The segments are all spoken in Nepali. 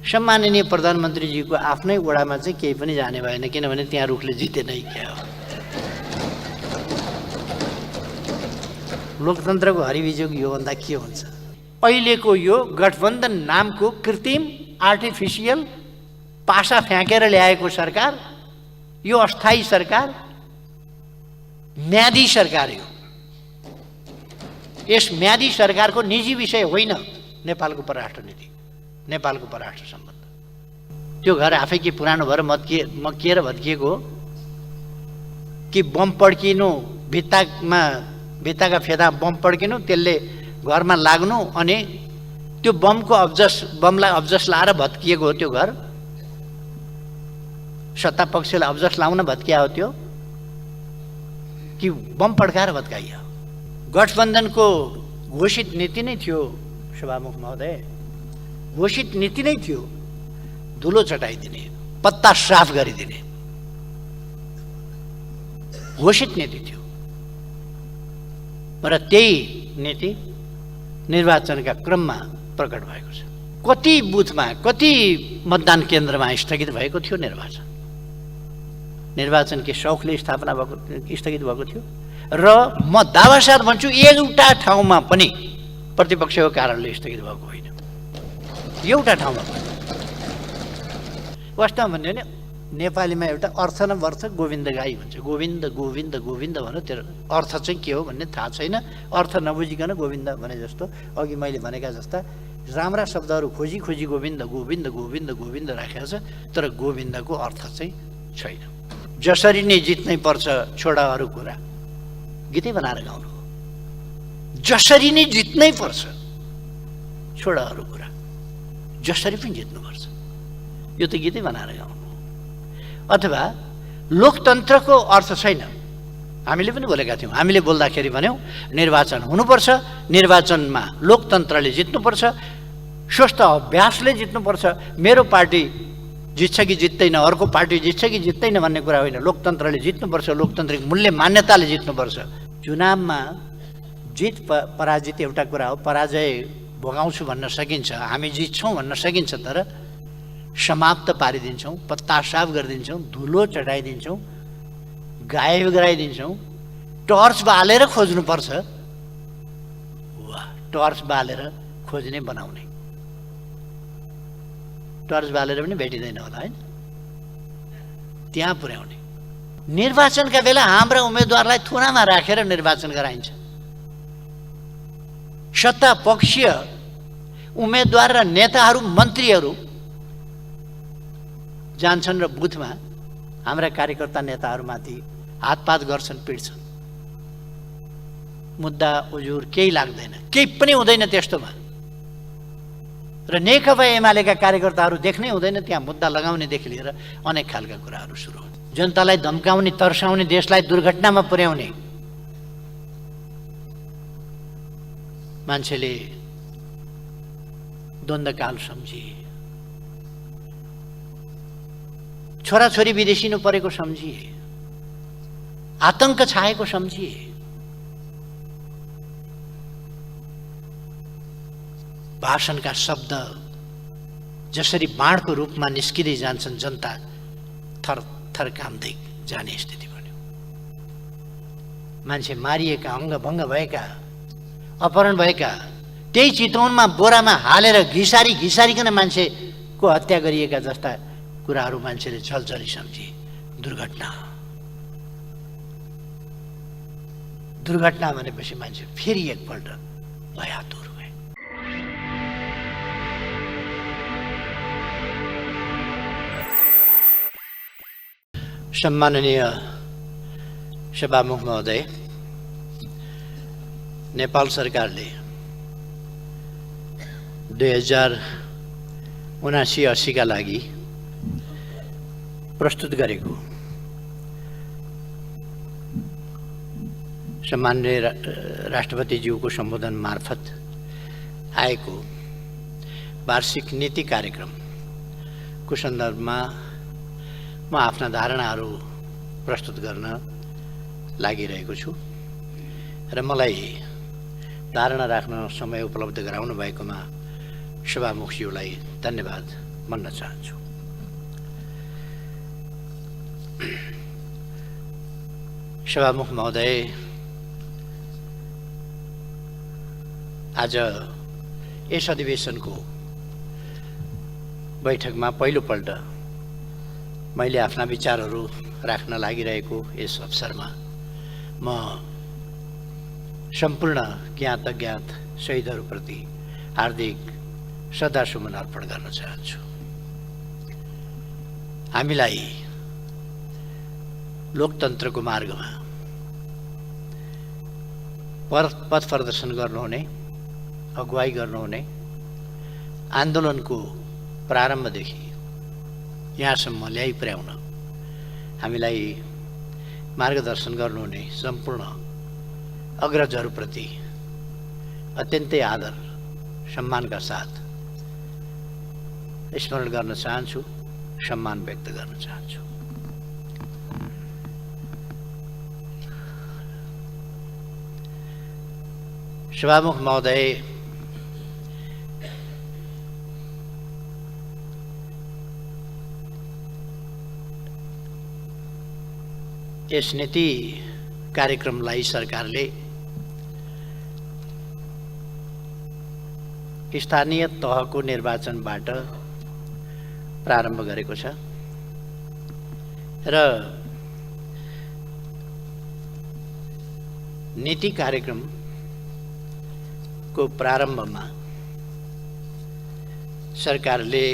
सम्माननीय प्रधानमन्त्रीजीको आफ्नै वडामा चाहिँ केही पनि जाने भएन, किनभने त्यहाँ रुखले जितेनै क्या हो। लोकतन्त्रको हरिविजोग योभन्दा के हुन्छ? अहिलेको यो गठबन्धन नामको कृत्रिम आर्टिफिसियल पासा फ्याँकेर ल्याएको सरकार, यो अस्थायी सरकार, म्यादी सरकार हो। यस म्यादी सरकारको निजी विषय होइन नेपालको परराष्ट्र नीति, नेपालको परराष्ट्र सम्बन्ध। त्यो घर आफै के पुरानो भएर मकिएर भत्किएको हो कि बम पड्किनु, भित्ताका फेदा बम पड्किनु, त्यसले घरमा लाग्नु अनि त्यो बमलाई अब्जस लाएर भत्किएको हो त्यो घर? सत्ता पक्षले अब्जस लाउन भत्किया हो त्यो कि बम पड्काएर भत्काइयो? गठबन्धनको घोषित नीति नै थियो सभामुख महोदय, घोषित नीति नै थियो धुलो चटाइदिने, पत्ता साफ गरिदिने घोषित नीति थियो। र त्यही नीति निर्वाचनका क्रममा प्रकट भएको छ। कति बुथमा, कति मतदान केन्द्रमा स्थगित भएको थियो निर्वाचन के शौखले स्थगित भएको थियो। र म दावासाथ भन्छु एउटा ठाउँमा पनि प्रतिपक्षको कारणले स्थगित भएको होइन, एउटा ठाउँमा पनि। वास्तवमा भन्यो भने नेपालीमा एउटा अर्थ न वर्थ गोविन्द गाई भन्छ। गोविन्द गोविन्द गोविन्द भन्नु, त्यो अर्थ चाहिँ के हो भन्ने थाहा छैन। अर्थ नबुझिकन गोविन्द भने जस्तो, अघि मैले भनेका जस्ता राम्रा शब्दहरू खोजी खोजी गोविन्द गोविन्द गोविन्द गोविन्द राखेको छ, तर गोविन्दको अर्थ चाहिँ छैन। जसरी नै जित्नै पर्छ छोडा अरू कुरा, गीतै बनाएर गाउनु हो। जसरी नै जित्नै पर्छ छोडा अरू कुरा, जसरी पनि जित्नुपर्छ, यो त गीतै बनाएर गाउनु। अथवा लोकतन्त्रको अर्थ छैन। हामीले पनि बोलेका थियौँ, हामीले बोल्दाखेरि भन्यौँ निर्वाचन हुनुपर्छ, निर्वाचनमा लोकतन्त्रले जित्नुपर्छ, स्वस्थ अभ्यासले जित्नुपर्छ। मेरो पार्टी जित्छ कि जित्दैन, अर्को पार्टी जित्छ कि जित्दैन भन्ने कुरा होइन, लोकतन्त्रले जित्नुपर्छ, लोकतान्त्रिक मूल्य मान्यताले जित्नुपर्छ। चुनावमा जित पराजित एउटा कुरा हो, पराजय भोगाउँछु भन्न सकिन्छ, हामी जित्छौँ भन्न सकिन्छ, तर समाप्त पारिदिन्छौँ, पत्ता साफ गरिदिन्छौँ, धुलो चटाइदिन्छौँ, गायब गराइदिन्छौँ, टर्च बालेर खोज्नुपर्छ। वाह, टर्च बालेर खोज्ने बनाउने, टर्च बालेर पनि भेटिँदैन होला होइन, त्यहाँ पुर्याउने। निर्वाचनका बेला हाम्रा उम्मेदवारलाई थुनामा राखेर निर्वाचन गराइन्छ। सत्ता पक्षीय उम्मेदवार र नेताहरू, मन्त्रीहरू जान्छन् र बुथमा हाम्रा कार्यकर्ता नेताहरूमाथि हातपात गर्छन्, पिट्छन्। मुद्दा उजुर केही लाग्दैन, केही पनि हुँदैन त्यस्तोमा। र नेकपा एमालेका कार्यकर्ताहरू देख्नै हुँदैन, त्यहाँ मुद्दा लगाउनेदेखि लिएर अनेक खालका कुराहरू सुरु हुन्। जनतालाई धम्काउने, तर्साउने, देशलाई दुर्घटनामा पुर्याउने। मान्छेले द्वन्द्वकाल सम्झिए, छोराछोरी विदेशिनु परेको सम्झिए, आतंक छाएको सम्झिए। भाषणका शब्द जसरी बाणको रूपमा निस्किँदै जान्छन्, जनता थर थर काम्दै जाने स्थिति बन्यो। मान्छे मारिएका, अङ्गभङ्ग भएका, अपहरण भएका, त्यही चितवनमा बोरामा हालेर घिसारिकन मान्छेको हत्या गरिएका जस्ता कुराहरू मान्छेले झलझली सम्झे। दुर्घटना भनेपछि मान्छे फेरि एकपल्ट भयातुर भए। सम्माननीय सभामुख महोदय, नेपाल सरकारले 2079-80 का लागि प्रस्तुत गरेको सम्माननीय राष्ट्रपतिज्यूको सम्बोधन मार्फत आएको वार्षिक नीति कार्यक्रमको सन्दर्भमा म आफ्ना धारणाहरू प्रस्तुत गर्न लागिरहेको छु र मलाई धारणा राख्न समय उपलब्ध गराउनु भएकोमा सभामुखज्यूलाई धन्यवाद भन्न चाहन्छु। सभामुख महोदय, आज यस अधिवेशनको बैठकमा पहिलोपल्ट मैले आफ्ना विचारहरू राख्न लागिरहेको यस अवसरमा म सम्पूर्ण ज्ञात अज्ञात शहीदहरूप्रति हार्दिक श्रद्धासुमन अर्पण गर्न चाहन्छु। हामीलाई लोकतन्त्रको मार्गमा पथ प्रदर्शन गर्नुहुने, अगुवाई गर्नुहुने, आन्दोलनको प्रारम्भदेखि यहाँसम्म ल्याइ पुर्याउन हामीलाई मार्गदर्शन गर्नुहुने सम्पूर्ण अग्रजहरूप्रति अत्यन्तै आदर सम्मानका साथ स्मरण गर्न चाहन्छु, सम्मान व्यक्त गर्न चाहन्छु। सभामुख महोदय, यस नीति कार्यक्रमलाई सरकारले स्थानीय तहको निर्वाचनबाट प्रारम्भ गरेको छ र नीति कार्यक्रमको प्रारम्भमा सरकारले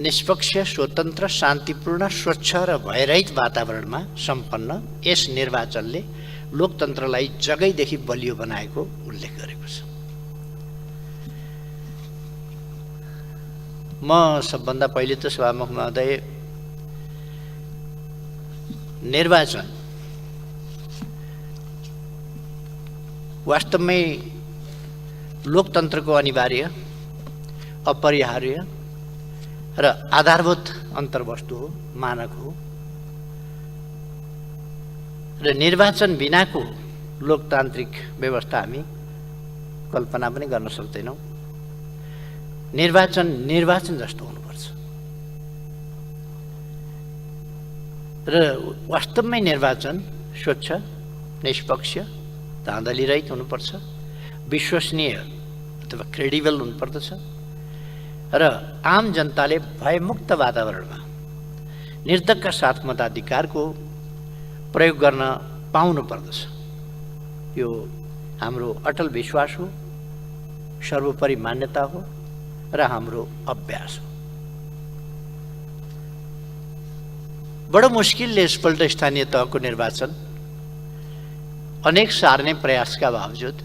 निष्पक्ष, स्वतन्त्र, शान्तिपूर्ण, स्वच्छ र भयरहित वातावरणमा सम्पन्न यस निर्वाचनले लोकतन्त्रलाई जगैदेखि बलियो बनाएको उल्लेख गरेको छ। म सबभन्दा पहिले त सभामुख महोदय, निर्वाचन वास्तवमै लोकतन्त्रको अनिवार्य, अपरिहार्य र आधारभूत अन्तर्वस्तु हो, मानक हो र निर्वाचन बिनाको लोकतान्त्रिक व्यवस्था हामी कल्पना पनि गर्न सक्दैनौँ। निर्वाचन जस्तो हुनुपर्छ र वास्तवमै निर्वाचन स्वच्छ, निष्पक्ष, धाँधलीरहित हुनुपर्छ, विश्वसनीय अथवा क्रेडिबल हुनुपर्दछ र आम जनताले भयमुक्त वातावरणमा निर्धक्कका साथ मताधिकारको प्रयोग गर्न पाउनु पर्दछ। यो हाम्रो अटल विश्वास हो, सर्वोपरि मान्यता हो र हाम्रो अभ्यास हो। बडो मुस्किलले यसपल्ट स्थानीय तहको निर्वाचन अनेक सार्ने प्रयासका बावजुद,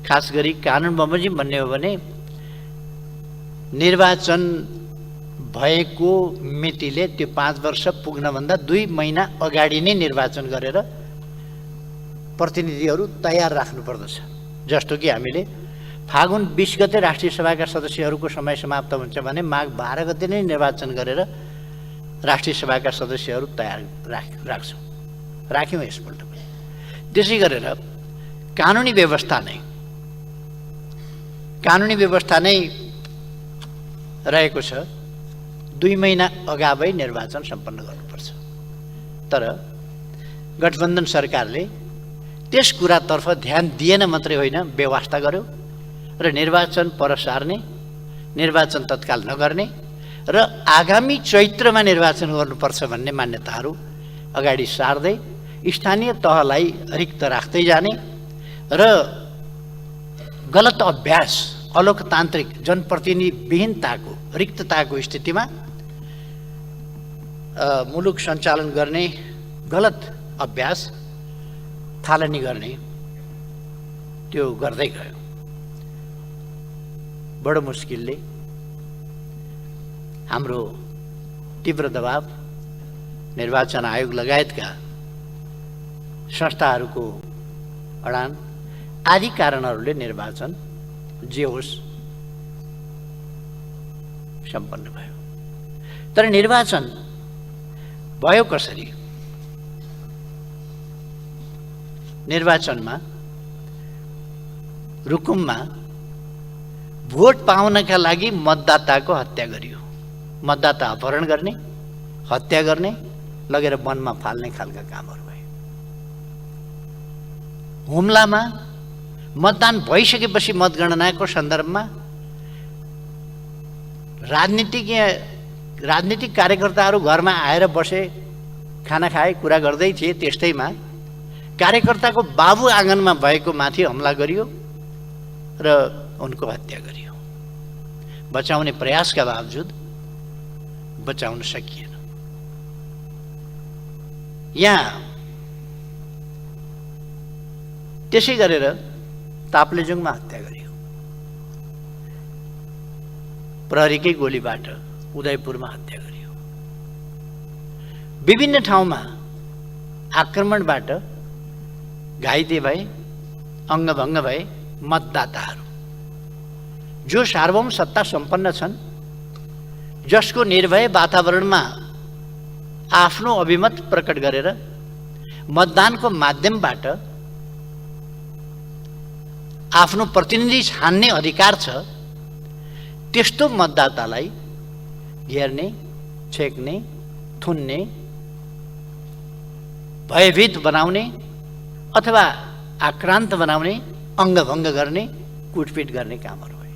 खास गरी कानुन बमोजिम भन्ने हो भने निर्वाचन भएको मितिले त्यो 5 वर्ष पुग्नभन्दा 2 महिना अगाडि नै निर्वाचन गरेर प्रतिनिधिहरू तयार राख्नुपर्दछ। जस्तो कि हामीले फागुन 20 गते राष्ट्रिय सभाका सदस्यहरूको समय समाप्त हुन्छ भने माघ 12 गते नै निर्वाचन गरेर राष्ट्रिय सभाका सदस्यहरू तयार राख्यौँ यसपल्ट पनि। त्यसै गरेर कानुनी व्यवस्था नै रहेको छ, 2 महिना अगावै निर्वाचन सम्पन्न गर्नुपर्छ। तर गठबन्धन सरकारले त्यस कुरातर्फ ध्यान दिएन मात्रै होइन, व्यवस्था गर्यो र निर्वाचन पर सार्ने, निर्वाचन तत्काल नगर्ने र आगामी चैत्रमा निर्वाचन गर्नुपर्छ भन्ने मान्यताहरू अगाडि सार्दै स्थानीय तहलाई रिक्त राख्दै जाने र गलत अभ्यास, अलोकतान्त्रिक, जनप्रतिनिधिविहीनताको, रिक्तताको स्थितिमा मुलुक सञ्चालन गर्ने गलत अभ्यास थालनी गर्ने, त्यो गर्दै गयो। बडो मुस्किलले हाम्रो तीव्र दबाव, निर्वाचन आयोग लगायतका संस्थाहरूको अडान आदि कारणहरूले निर्वाचन जे होस् सम्पन्न भयो। तर निर्वाचन भयो कसरी? निर्वाचनमा रुकुममा भोट पाउनका लागि मतदाताको हत्या गरियो। मतदाता अपहरण गर्ने, हत्या गर्ने, लगेर वनमा फाल्ने खालका कामहरू भए। हुम्लामा मतदान भइसकेपछि मतगणनाको सन्दर्भमा राजनीतिक कार्यकर्ताहरू घरमा आएर बसे, खाना खाए, कुरा गर्दै थिए। त्यस्तैमा कार्यकर्ताको बाबु आँगनमा भएको माथि हमला गरियो र उनको हत्या गरियो। बचाउने प्रयासका बावजुद बचाउन सकिएन। यहाँ त्यसै गरेर ताप्लेजुङमा हत्या गरियो। प्रहरीकै गोलीबाट उदयपुरमा हत्या गरियो। विभिन्न ठाउँमा आक्रमणबाट घाइते भए, अङ्गभङ्ग भए मतदाताहरू जो सार्वभौम सत्ता सम्पन्न छन्, जसको निर्भय वातावरणमा आफ्नो अभिमत प्रकट गरेर मतदानको माध्यमबाट आफ्नो प्रतिनिधि छान्ने अधिकार छ, त्यस्तो मतदातालाई घेर्ने, छेक्ने, थुन्ने, भयभीत बनाउने अथवा आक्रान्त बनाउने, अङ्गभङ्ग गर्ने, कुटपिट गर्ने कामहरू भए।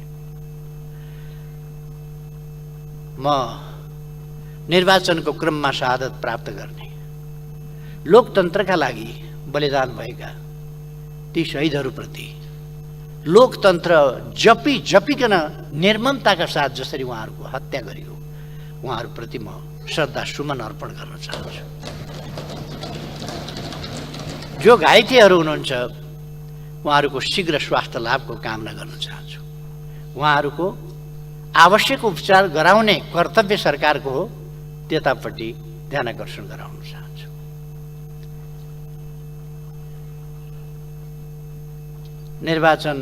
म निर्वाचनको क्रममा शहादत प्राप्त गर्ने, लोकतन्त्रका लागि बलिदान भएका ती शहीदहरूप्रति लोकतन्त्र जपिकन निर्ममताका साथ जसरी उहाँहरूको हत्या गरियो, उहाँहरूप्रति म श्रद्धासुमन अर्पण गर्न चाहन्छु। जो घाइतेहरू हुनुहुन्छ उहाँहरूको शीघ्र स्वास्थ्य लाभको कामना गर्न चाहन्छु। उहाँहरूको आवश्यक उपचार गराउने कर्तव्य सरकारको हो, त्यतापट्टि ध्यान आकर्षण गराउन चाहन्छु। निर्वाचन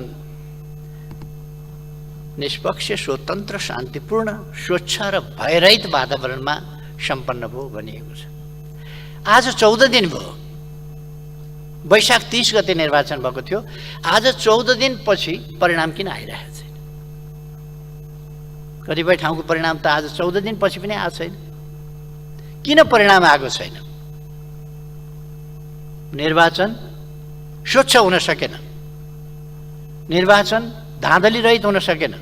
निष्पक्ष, स्वतन्त्र, शान्तिपूर्ण, स्वच्छ र भयरहित वातावरणमा सम्पन्न भयो भनिएको छ। आज 14 दिन भयो। वैशाख 30 गते निर्वाचन भएको थियो। आज 14 दिनपछि परिणाम किन आइरहेको छैन? कतिपय ठाउँको परिणाम त आज 14 दिनपछि पनि आएको छैन। किन परिणाम आएको छैन? निर्वाचन स्वच्छ हुन सकेन, निर्वाचन धाँधली रहित हुन सकेन।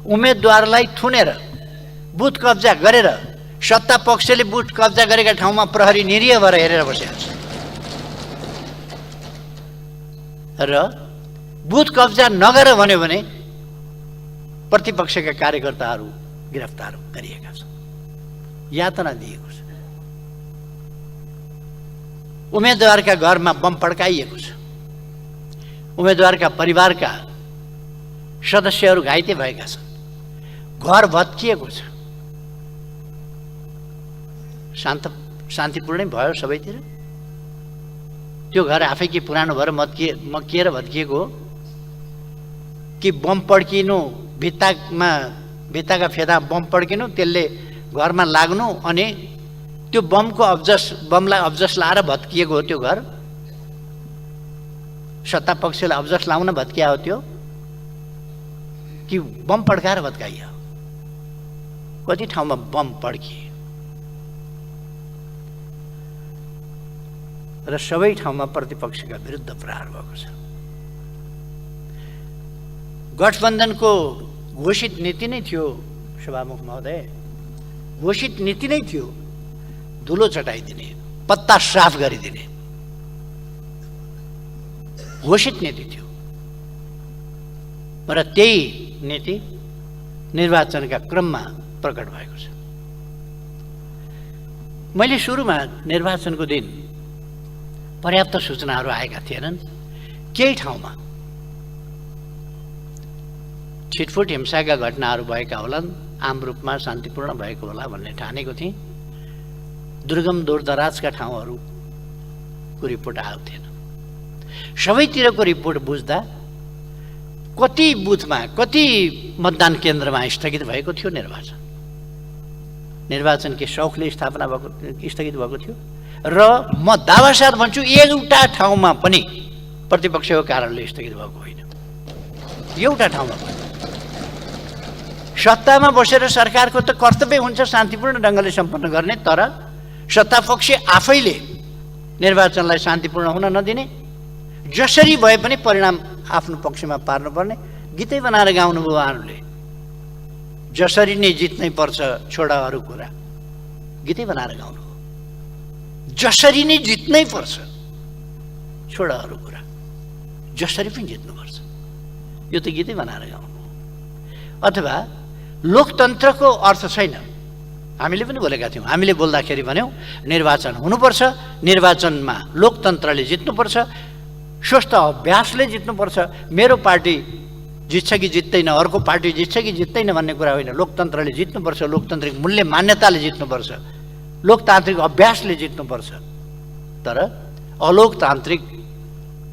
उम्मेदवारलाई थुनेर, बुथ कब्जा गरेर, सत्ता पक्षले बुथ कब्जा गरेका ठाउँमा प्रहरी निरीह भएर हेरेर बसेको छ र बुथ कब्जा नगर भन्यो भने प्रतिपक्षका कार्यकर्ताहरू गिरफ्तार गरिएका छन्, यातना दिएको छ। उम्मेदवारका घरमा बम पड्काइएको छ। उम्मेदवारका परिवारका सदस्यहरू घाइते भएका छन्। घर भत्किएको छ। शान्तिपूर्णै भयो सबैतिर। त्यो घर आफै कि पुरानो भएर मक्किएर भत्किएको हो कि बम पड्किनु, भित्ताका फेदा बम पड्किनु, त्यसले घरमा लाग्नु अनि त्यो बमलाई अब्जस लाएर भत्किएको हो त्यो घर? सत्ता पक्षले अब्जस लाउन भत्किया हो त्यो कि बम पड्काएर भत्काइयो? कति ठाउँमा बम पड्किए र सबै ठाउँमा प्रतिपक्षका विरुद्ध प्रहार भएको छ। गठबन्धनको घोषित नीति नै थियो, सभामुख महोदय, घोषित नीति नै थियो धुलो चटाइदिने, पत्ता साफ गरिदिने घोषित नीति थियो। र त्यही नीति निर्वाचनका क्रममा प्रकट भएको छ। मैले सुरुमा निर्वाचनको दिन पर्याप्त सूचनाहरू आएका थिएनन्। केही ठाउँमा छिटफुट हिंसाका घटनाहरू भएका होलान्, आम रूपमा शान्तिपूर्ण भएको होला भन्ने ठानेको थिएँ। दुर्गम दूरदराजका ठाउँहरूको रिपोर्ट आएको थिएन। सबैतिरको रिपोर्ट बुझ्दा कति बुथमा, कति मतदान केन्द्रमा स्थगित भएको थियो निर्वाचन के शौखले स्थगित भएको थियो। र म दावासाथ भन्छु एउटा ठाउँमा पनि प्रतिपक्षको कारणले स्थगित भएको होइन। एउटा ठाउँमा सत्तामा बसेर सरकारको त कर्तव्य हुन्छ शान्तिपूर्ण ढङ्गले सम्पन्न गर्ने, तर सत्तापक्ष आफैले निर्वाचनलाई शान्तिपूर्ण हुन नदिने, जसरी भए पनि परिणाम आफ्नो पक्षमा पार्नुपर्ने गीतै बनाएर गाउनुभयो उहाँहरूले। जसरी नै जित्नै पर्छ छोडा अरू कुरा, गीतै बनाएर गाउनुभयो। जसरी नै जित्नै पर्छ छोडा अरू कुरा, जसरी पनि जित्नुपर्छ, यो त गीतै बनाएर गाउनुभयो। अथवा लोकतन्त्रको अर्थ छैन, हामीले पनि बोलेका थियौँ, हामीले बोल्दाखेरि भन्यौँ निर्वाचन हुनुपर्छ, निर्वाचनमा लोकतन्त्रले जित्नुपर्छ, स्वस्थ अभ्यासले जित्नुपर्छ। मेरो पार्टी जित्छ कि जित्दैन, अर्को पार्टी जित्छ कि जित्दैन भन्ने कुरा होइन, लोकतन्त्रले जित्नुपर्छ, लोकतान्त्रिक मूल्य मान्यताले जित्नुपर्छ, लोकतान्त्रिक अभ्यासले जित्नुपर्छ। तर अलोकतान्त्रिक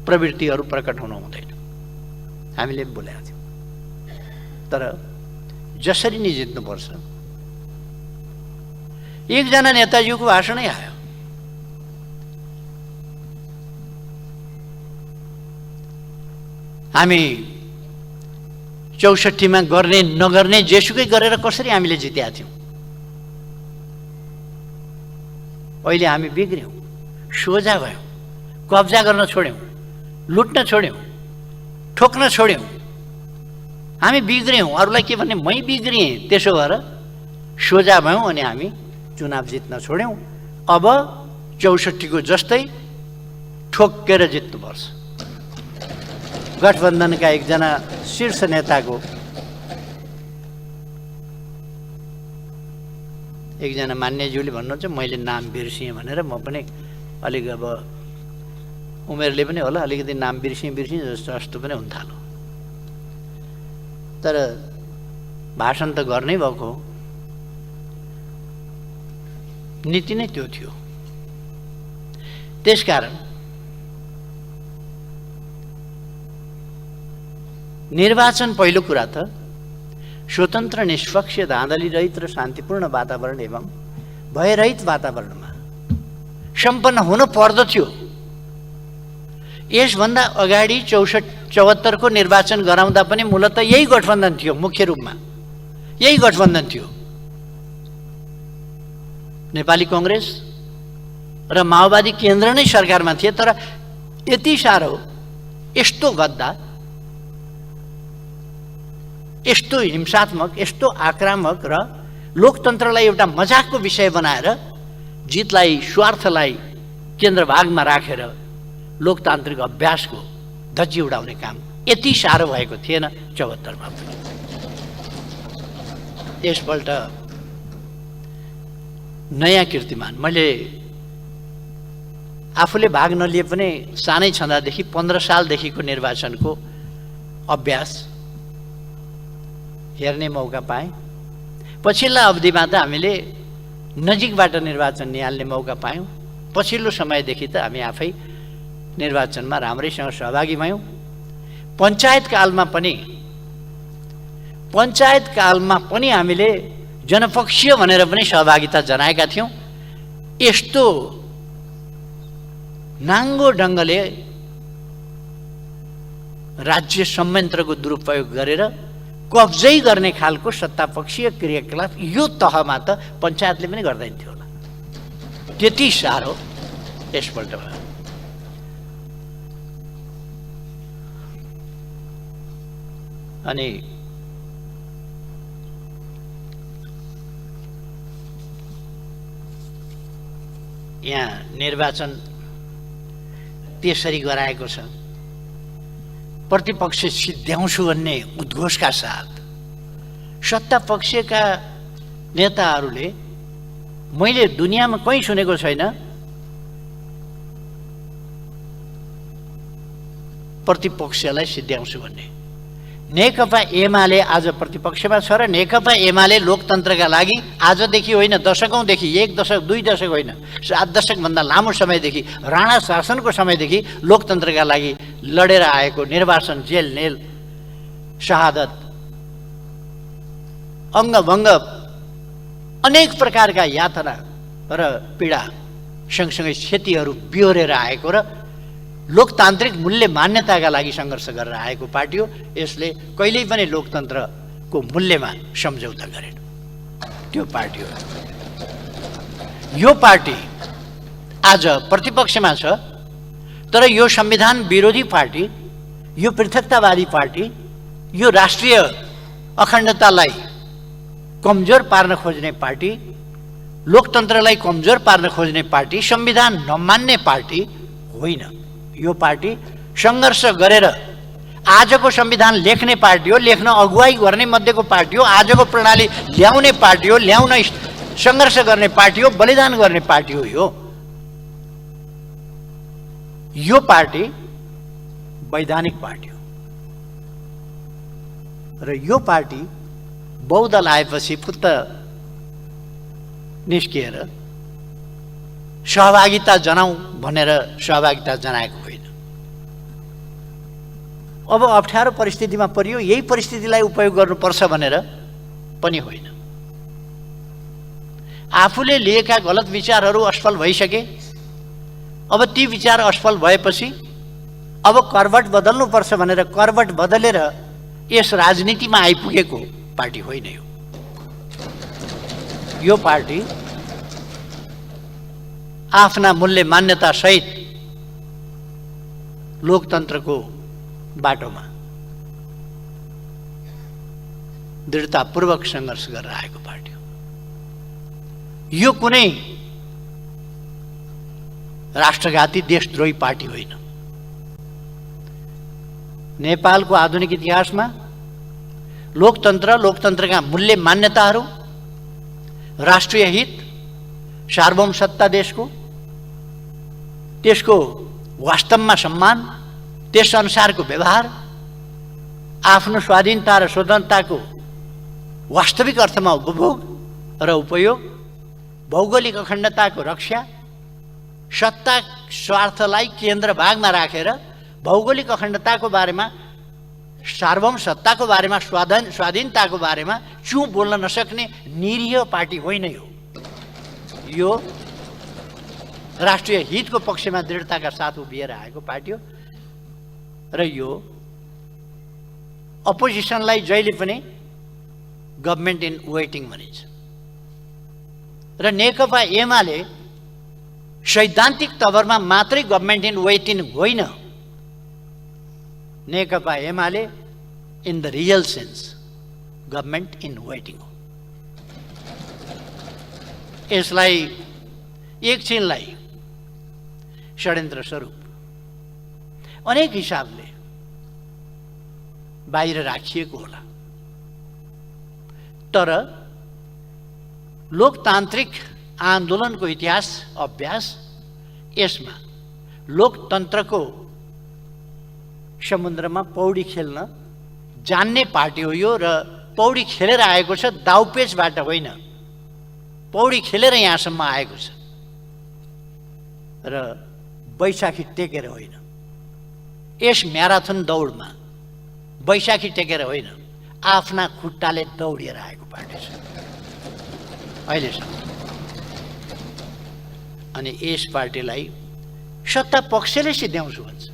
प्रवृत्तिहरू प्रकट हुनु हुँदैन, हामीले पनि बोलेका थियौँ। तर जसरी नै जित्नुपर्छ। एकजना नेताजीको भाषणै आयो, हामी 64मा गर्ने नगर्ने जेसुकै गरेर कसरी हामीले जितेका थियौँ, अहिले हामी बिग्र्यौँ, सोझा भयौँ, कब्जा गर्न छोड्यौँ, लुट्न छोड्यौँ, ठोक्न छोड्यौँ, हामी बिग्र्यौँ। अरूलाई के भन्ने, मै बिग्रिएँ, त्यसो भएर सोझा भयौँ अनि हामी चुनाव जित्न छोड्यौँ। अब 64को जस्तै ठोक्केर जित्नुपर्छ। गठबन्धनका एकजना शीर्ष नेताको एकजना मान्यज्यूले भन्नुहुन्छ, मैले नाम बिर्सिएँ भनेर, म पनि अलिक अब उमेरले पनि होला अलिकति नाम बिर्सिएँ जस्तो पनि हुन थाल्यो। तर भाषण त गर्नै भएको, नीति नै त्यो थियो। त्यसकारण निर्वाचन पहिलो कुरा त स्वतन्त्र, निष्पक्ष, धाँधली रहित र शान्तिपूर्ण वातावरण एवं भयरहित वातावरणमा सम्पन्न हुनु पर्दथ्यो। यसभन्दा अगाडि 74को निर्वाचन गराउँदा पनि मूलतः यही गठबन्धन थियो, मुख्य रूपमा यही गठबन्धन थियो। नेपाली कांग्रेस र माओवादी केन्द्र नै सरकारमा थिए, तर यति साह्रो यस्तो गद्दा, यस्तो हिंसात्मक, यस्तो आक्रामक र लोकतन्त्रलाई एउटा मजाकको विषय बनाएर जितलाई, स्वार्थलाई केन्द्रभागमा राखेर लोकतान्त्रिक अभ्यासको धज्जी उडाउने काम यति साह्रो भएको थिएन 74मा पनि। यसपल्ट नयाँ कीर्तिमान, मैले आफूले भाग नलिए पनि सानै छँदादेखि 15 सालदेखिको निर्वाचनको अभ्यास हेर्ने मौका पाएँ। पछिल्ला अवधिमा त हामीले नजिकबाट निर्वाचन निहाल्ने मौका पायौँ। पछिल्लो समयदेखि त हामी आफै निर्वाचनमा राम्रैसँग सहभागी भयौँ। पञ्चायत कालमा पनि हामीले जनपक्षीय भनेर पनि सहभागिता जनाएका थियौँ। यस्तो नाङ्गो ढङ्गले राज्य संयन्त्रको दुरुपयोग गरेर कब्जै गर्ने खालको सत्तापक्षीय क्रियाकलाप यो तहमा त पञ्चायतले पनि गर्दैन थियो होला, त्यति साह्रो यसपल्ट भयो। अनि यहाँ निर्वाचन त्यसरी गराएको छ, प्रतिपक्ष सिद्ध्याउँछु भन्ने उद्घोषका साथ सत्ता पक्षका नेताहरूले, मैले दुनियाँमा कहीँ सुनेको छैन प्रतिपक्षलाई सिद्ध्याउँछु भन्ने। नेकपा एमाले आज प्रतिपक्षमा छ र नेकपा एमाले लोकतन्त्रका लागि आजदेखि होइन, दशकौँदेखि, 1 दशक 2 दशक होइन, 7 दशकभन्दा लामो समयदेखि, राणा शासनको समयदेखि लोकतन्त्रका लागि लडेर आएको निर्वाचन, जेल नेल, शहादत, अङ्गभङ्ग, अनेक प्रकारका यातना र पीडा सँगसँगै क्षतिहरू बिहोरेर आएको र लोकतान्त्रिक मूल्य मान्यताका लागि सङ्घर्ष गरेर आएको पार्टी हो। यसले कहिल्यै पनि लोकतन्त्रको मूल्यमा सम्झौता गरेन, त्यो पार्टी हो। यो पार्टी आज प्रतिपक्षमा छ, तर यो संविधान विरोधी पार्टी, यो पृथकतावादी पार्टी, यो राष्ट्रिय अखण्डतालाई कमजोर पार्न खोज्ने पार्टी, लोकतन्त्रलाई कमजोर पार्न खोज्ने पार्टी, संविधान नमान्ने पार्टी होइन। यो पार्टी सङ्घर्ष गरेर आजको संविधान लेख्ने पार्टी हो, लेख्न अगुवाई गर्ने मध्येको पार्टी हो, आजको प्रणाली ल्याउने पार्टी हो, ल्याउन सङ्घर्ष गर्ने पार्टी हो, बलिदान गर्ने पार्टी हो। यो पार्टी वैधानिक पार्टी हो र यो पार्टी बहुदल आएपछि फुत्त निस्किएर सहभागिता जनाऊ भनेर सहभागिता जनाएको होइन। अब अप्ठ्यारो परिस्थितिमा परियो, यही परिस्थितिलाई उपयोग गर्नुपर्छ भनेर पनि होइन। आफूले लिएका गलत विचारहरू असफल भइसके, अब ती विचार असफल भएपछि अब करवट बदल्नुपर्छ भनेर करवट बदलेर यस राजनीतिमा आइपुगेको पार्टी होइन। यो पार्टी आफ्ना मूल्य मान्यता सहित लोकतन्त्रको बाटोमा दृढतापूर्वक सङ्घर्ष गरेर आएको पार्टी हो। यो कुनै राष्ट्रघाती देशद्रोही पार्टी होइन। नेपालको आधुनिक इतिहासमा लोकतन्त्र, लोकतन्त्रका मूल्य मान्यताहरू, राष्ट्रिय हित, सार्वभौम सत्ता देशको, त्यसको वास्तवमा सम्मान, त्यसअनुसारको व्यवहार, आफ्नो स्वाधीनता र स्वतन्त्रताको वास्तविक अर्थमा उपभोग र उपयोग, भौगोलिक अखण्डताको रक्षा, सत्ता स्वार्थलाई केन्द्र भागमा राखेर भौगोलिक अखण्डताको बारेमा, सार्वभौम सत्ताको बारेमा, स्वाधीनताको बारेमा चुँ बोल्न नसक्ने निरीह पार्टी होइन। यो राष्ट्रिय हितको पक्षमा दृढताका साथ उभिएर आएको पार्टी हो र यो अपोजिसनलाई जहिले पनि गभर्मेन्ट इन वेटिङ भनिन्छ र नेकपा एमाले सैद्धान्तिक तवरमा मात्रै गभर्मेन्ट इन वेटिङ होइन, Nekapa Emale in the real sense government in waiting हो। यसलाई एकछिनलाई षड्यन्त्र स्वरूप अनेक हिसाबले बाहिर राखिएको होला, तर लोकतान्त्रिक आन्दोलनको इतिहास अभ्यास यसमा लोकतन्त्रको समुद्रमा पौडी खेल्न जान्ने पार्टी हो यो र पौडी खेलेर आएको छ, दाउपेचबाट होइन, पौडी खेलेर यहाँसम्म आएको छ र बैशाखी टेकेर होइन। यस म्याराथन दौडमा बैशाखी टेकेर होइन, आफ्ना खुट्टाले दौडिएर आएको पार्टी छ अहिलेसम्म। अनि यस पार्टीलाई सत्ता पक्षले सिद्ध्याउँछु भन्छ।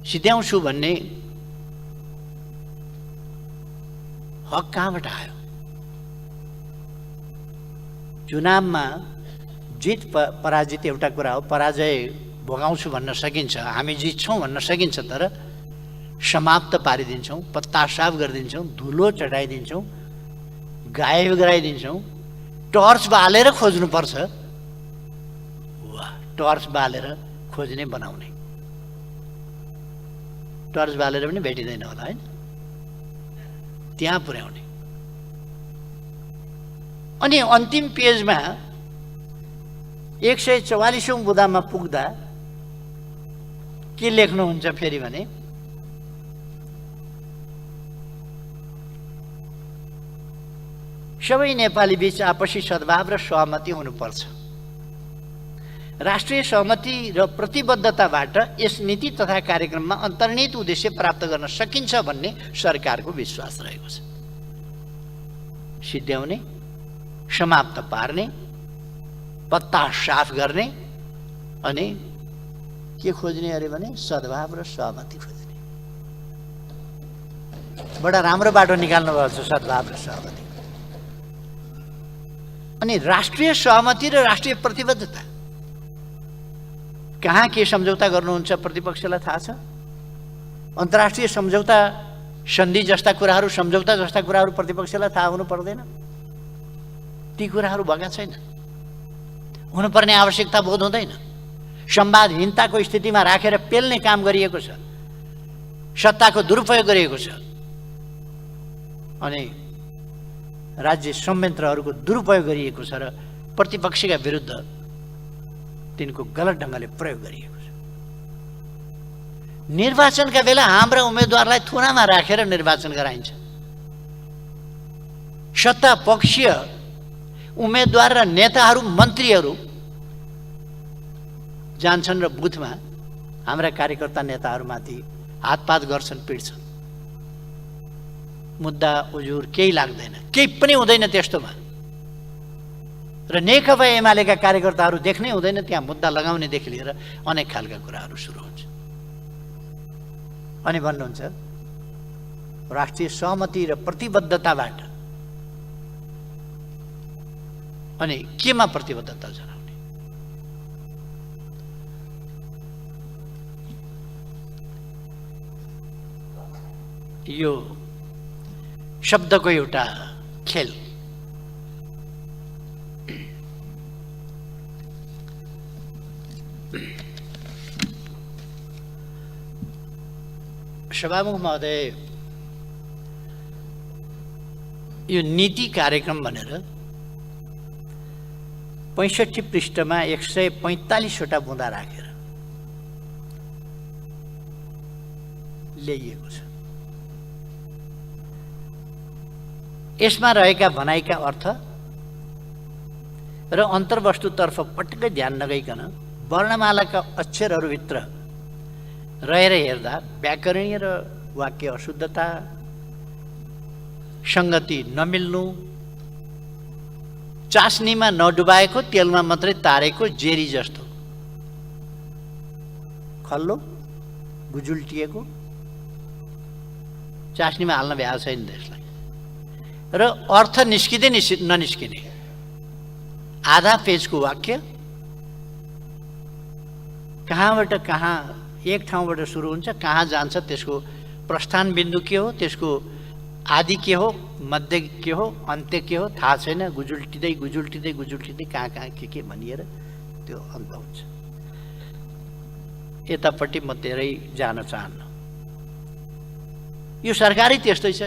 सिद्ध्याउँछु भन्ने हक कहाँबाट आयो? चुनावमा जित पराजित एउटा कुरा हो, पराजय भोगाउँछु भन्न सकिन्छ, हामी जित्छौँ भन्न सकिन्छ, तर समाप्त पारिदिन्छौँ, पत्ता साफ गरिदिन्छौँ, धुलो चढाइदिन्छौँ, गायब गराइदिन्छौँ, टर्च बालेर खोज्नुपर्छ। वाह, टर्च बालेर खोज्ने बनाउने, टर्च बालेर पनि भेटिँदैन होला होइन, त्यहाँ पुर्याउने। अनि अन्तिम पेजमा 144औं बुँदामा पुग्दा के लेख्नुहुन्छ फेरि भने, सबै नेपाली बीच आपसी सद्भाव र सहमति हुनुपर्छ। राष्ट्रिय सहमति र प्रतिबद्धताबाट यस नीति तथा कार्यक्रममा अन्तर्निहित उद्देश्य प्राप्त गर्न सकिन्छ भन्ने सरकारको विश्वास रहेको छ। सिद्ध्याउने, समाप्त पार्ने, पत्ता साफ गर्ने अनि के खोज्ने अरे भने सद्भाव र सहमति खोज्ने। बडा राम्रो बाटो निकाल्नु भएको छ सद्भाव र सहमति। अनि राष्ट्रिय सहमति र राष्ट्रिय प्रतिबद्धता, कहाँ के सम्झौता गर्नुहुन्छ प्रतिपक्षलाई थाहा छ। अन्तर्राष्ट्रिय सम्झौता, सन्धि जस्ता कुराहरू, सम्झौता जस्ता कुराहरू प्रतिपक्षलाई थाहा हुनु पर्दैन। ती कुराहरू भएका छैन, हुनुपर्ने आवश्यकता बोध हुँदैन। संवादहीनताको स्थितिमा राखेर पेल्ने काम गरिएको छ, सत्ताको दुरुपयोग गरिएको छ अनि राज्य संयन्त्रहरूको दुरुपयोग गरिएको छ र प्रतिपक्षका विरुद्ध तिनको गलत ढङ्गले प्रयोग गरिएको छ। निर्वाचनका बेला हाम्रा उम्मेदवारलाई थुनामा राखेर निर्वाचन गराइन्छ। सत्ता पक्षीय उम्मेदवार र नेताहरू, मन्त्रीहरू जान्छन् र बुथमा हाम्रा कार्यकर्ता नेताहरूमाथि हातपात गर्छन्, पिट्छन्। मुद्दा उजुर केही लाग्दैन, केही पनि हुँदैन त्यस्तोमा। र नेकपा एमालेका कार्यकर्ताहरू देख्नै हुँदैन, त्यहाँ मुद्दा लगाउनेदेखि लिएर अनेक खालका कुराहरू सुरु हुन्छ। अनि भन्नुहुन्छ राष्ट्रिय सहमति र प्रतिबद्धताबाट, अनि केमा प्रतिबद्धता जनाउने? यो शब्दको एउटा खेल। सभामुख महोदय, यो नीति कार्यक्रम भनेर 65 पृष्ठमा 145वटा बुँदा राखेर ल्याइएको छ। यसमा रहेका भनाइका अर्थ र अन्तर्वस्तुतर्फ पटक्कै ध्यान नगइकन वर्णमालाका अक्षरहरूभित्र रहेर हेर्दा व्याकरणीय र वाक्य अशुद्धता, सङ्गति नमिल्नु, चास्नीमा नडुबाएको तेलमा मात्रै तारेको जेरी जस्तो खल्लो गुजुल्टिएको, चास्नीमा हाल्न भ्याएको छैन त्यसलाई। र अर्थ निस्किँदै ननिस्किने आधा पेजको वाक्य, कहाँबाट कहाँ, एक ठाउँबाट सुरु हुन्छ, कहाँ जान्छ, त्यसको प्रस्थान बिन्दु के हो, त्यसको आदि के हो, मध्य के हो, अन्त्य के हो, थाहा छैन। गुजुल्टिँदै गुजुल्टिँदै गुजुल्टिँदै कहाँ कहाँ के भनिएर त्यो अन्त हुन्छ। यतापट्टि म धेरै जान चाहन्न। यो सरकारै त्यस्तै छ,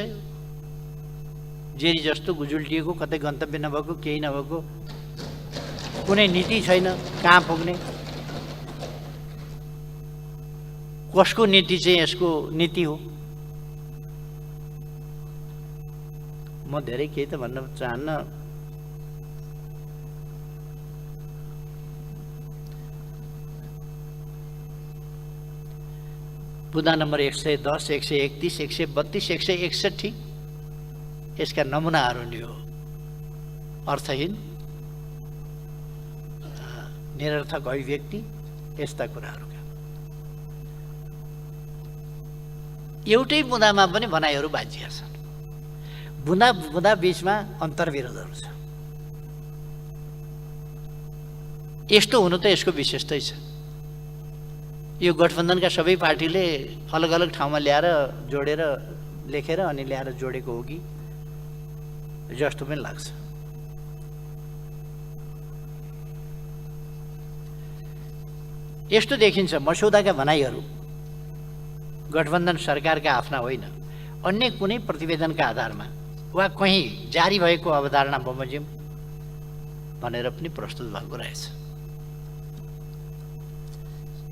जेरी जस्तो गुजुल्टिएको, कतै गन्तव्य नभएको, केही नभएको, कुनै नीति छैन कहाँ पुग्ने। कसको नीति चाहिँ यसको नीति हो? म धेरै केही त भन्न चाहन्न। बुँदा नम्बर 110, 131, 132, 161 यसका नमुनाहरू नि हो। अर्थहीन, निरर्थक अभिव्यक्ति, यस्ता कुराहरूका एउटै बुँदामा पनि भनाइहरू बाजिया छन्। बुँदा बुँदा बीचमा अन्तर्विरोधहरू छ। यस्तो हुनु त यसको विशेषतै छ। यो गठबन्धनका सबै पार्टीले अलग अलग ठाउँमा ल्याएर जोडेर लेखेर अनि ल्याएर जोडेको हो कि जस्तो पनि लाग्छ। यस्तो देखिन्छ मसौदाका भनाइहरू गठबन्धन सरकारका आफ्ना होइन, अन्य कुनै प्रतिवेदनका आधारमा वा कहीँ जारी भएको अवधारणा बमोजिम भनेर पनि प्रस्तुत भएको रहेछ।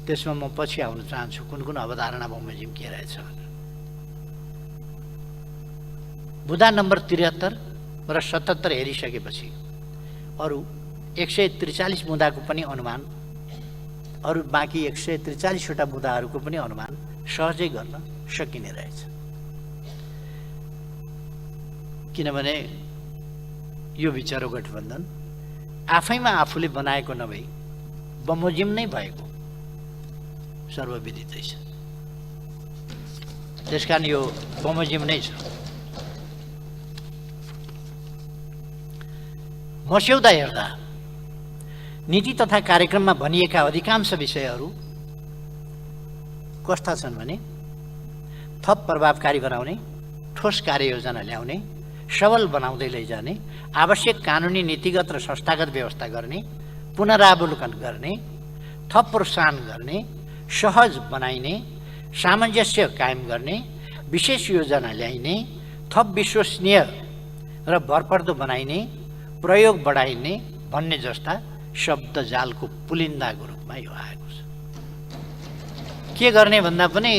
त्यसमा म पछि आउन चाहन्छु कुन कुन अवधारणा बमोजिम के रहेछ। बुँदा नम्बर 73 र 77 हेरिसकेपछि अरू 143 बुँदाको पनि अनुमान, अरू बाँकी 143वटा बुँदाहरूको पनि अनुमान सहजै गर्न सकिने रहेछ। किनभने यो विचारो गठबन्धन आफैमा आफूले बनाएको नभई बमोजिम नै भएको सर्वविदितै छ। त्यसकारण यो बमोजिम नै छ। मस्यौदा हेर्दा नीति तथा कार्यक्रममा भनिएका अधिकांश विषयहरू कस्ता छन् भने थप प्रभावकारी बनाउने, ठोस कार्ययोजना ल्याउने, सबल बनाउँदै लैजाने, आवश्यक कानुनी नीतिगत र संस्थागत व्यवस्था गर्ने, पुनरावलोकन गर्ने, थप प्रोत्साहन गर्ने, सहज बनाइने, सामञ्जस्य कायम गर्ने, विशेष योजना ल्याइने, थप विश्वसनीय र भरपर्दो बनाइने, प्रयोग बढाइने भन्ने जस्ता शब्द जालको पुलिन्दाको रूपमा यो आएको छ। के गर्ने भन्दा पनि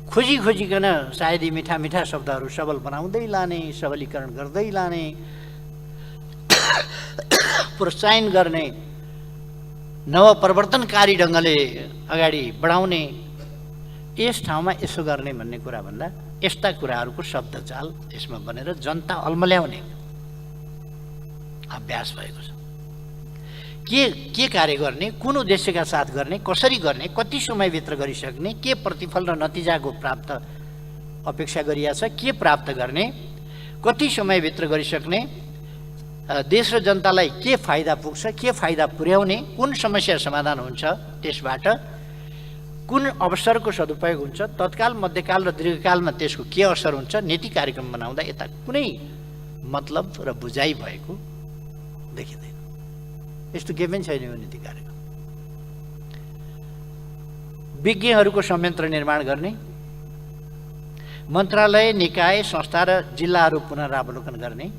खोजिकन सायद यी मिठा मिठा शब्दहरू सबल बनाउँदै लाने, सबलीकरण गर्दै लाने, प्रोत्साहन गर्ने, नवप्रवर्तनकारी ढङ्गले अगाडि बढाउने, यस ठाउँमा यसो गर्ने भन्ने कुरा भन्दा यस्ता कुराहरूको शब्दजाल यसमा बनेर जनता अल्मल्याउने अभ्यास भएको छ। के कार्य गर्ने, कुन उद्देश्यका साथ गर्ने, कसरी गर्ने, कति समयभित्र गरिसक्ने, के प्रतिफल र नतिजाको प्राप्त अपेक्षा गरिया छ, के प्राप्त गर्ने, कति समयभित्र गरिसक्ने, देश र जनतालाई के फाइदा पुग्छ, के फाइदा पुर्याउने, कुन समस्या समाधान हुन्छ, त्यसबाट कुन अवसरको सदुपयोग हुन्छ, तत्काल, मध्यकाल र दीर्घकालमा त्यसको के असर हुन्छ, नीति कार्यक्रम बनाउँदा यता कुनै मतलब र बुझाइ भएको देखिँदैन। यस्तो केही पनि छैन यो नीति कार्यक्रम। विज्ञहरूको संयन्त्र निर्माण गर्ने, मन्त्रालय, निकाय, संस्था र जिल्लाहरू पुनरावलोकन गर्ने,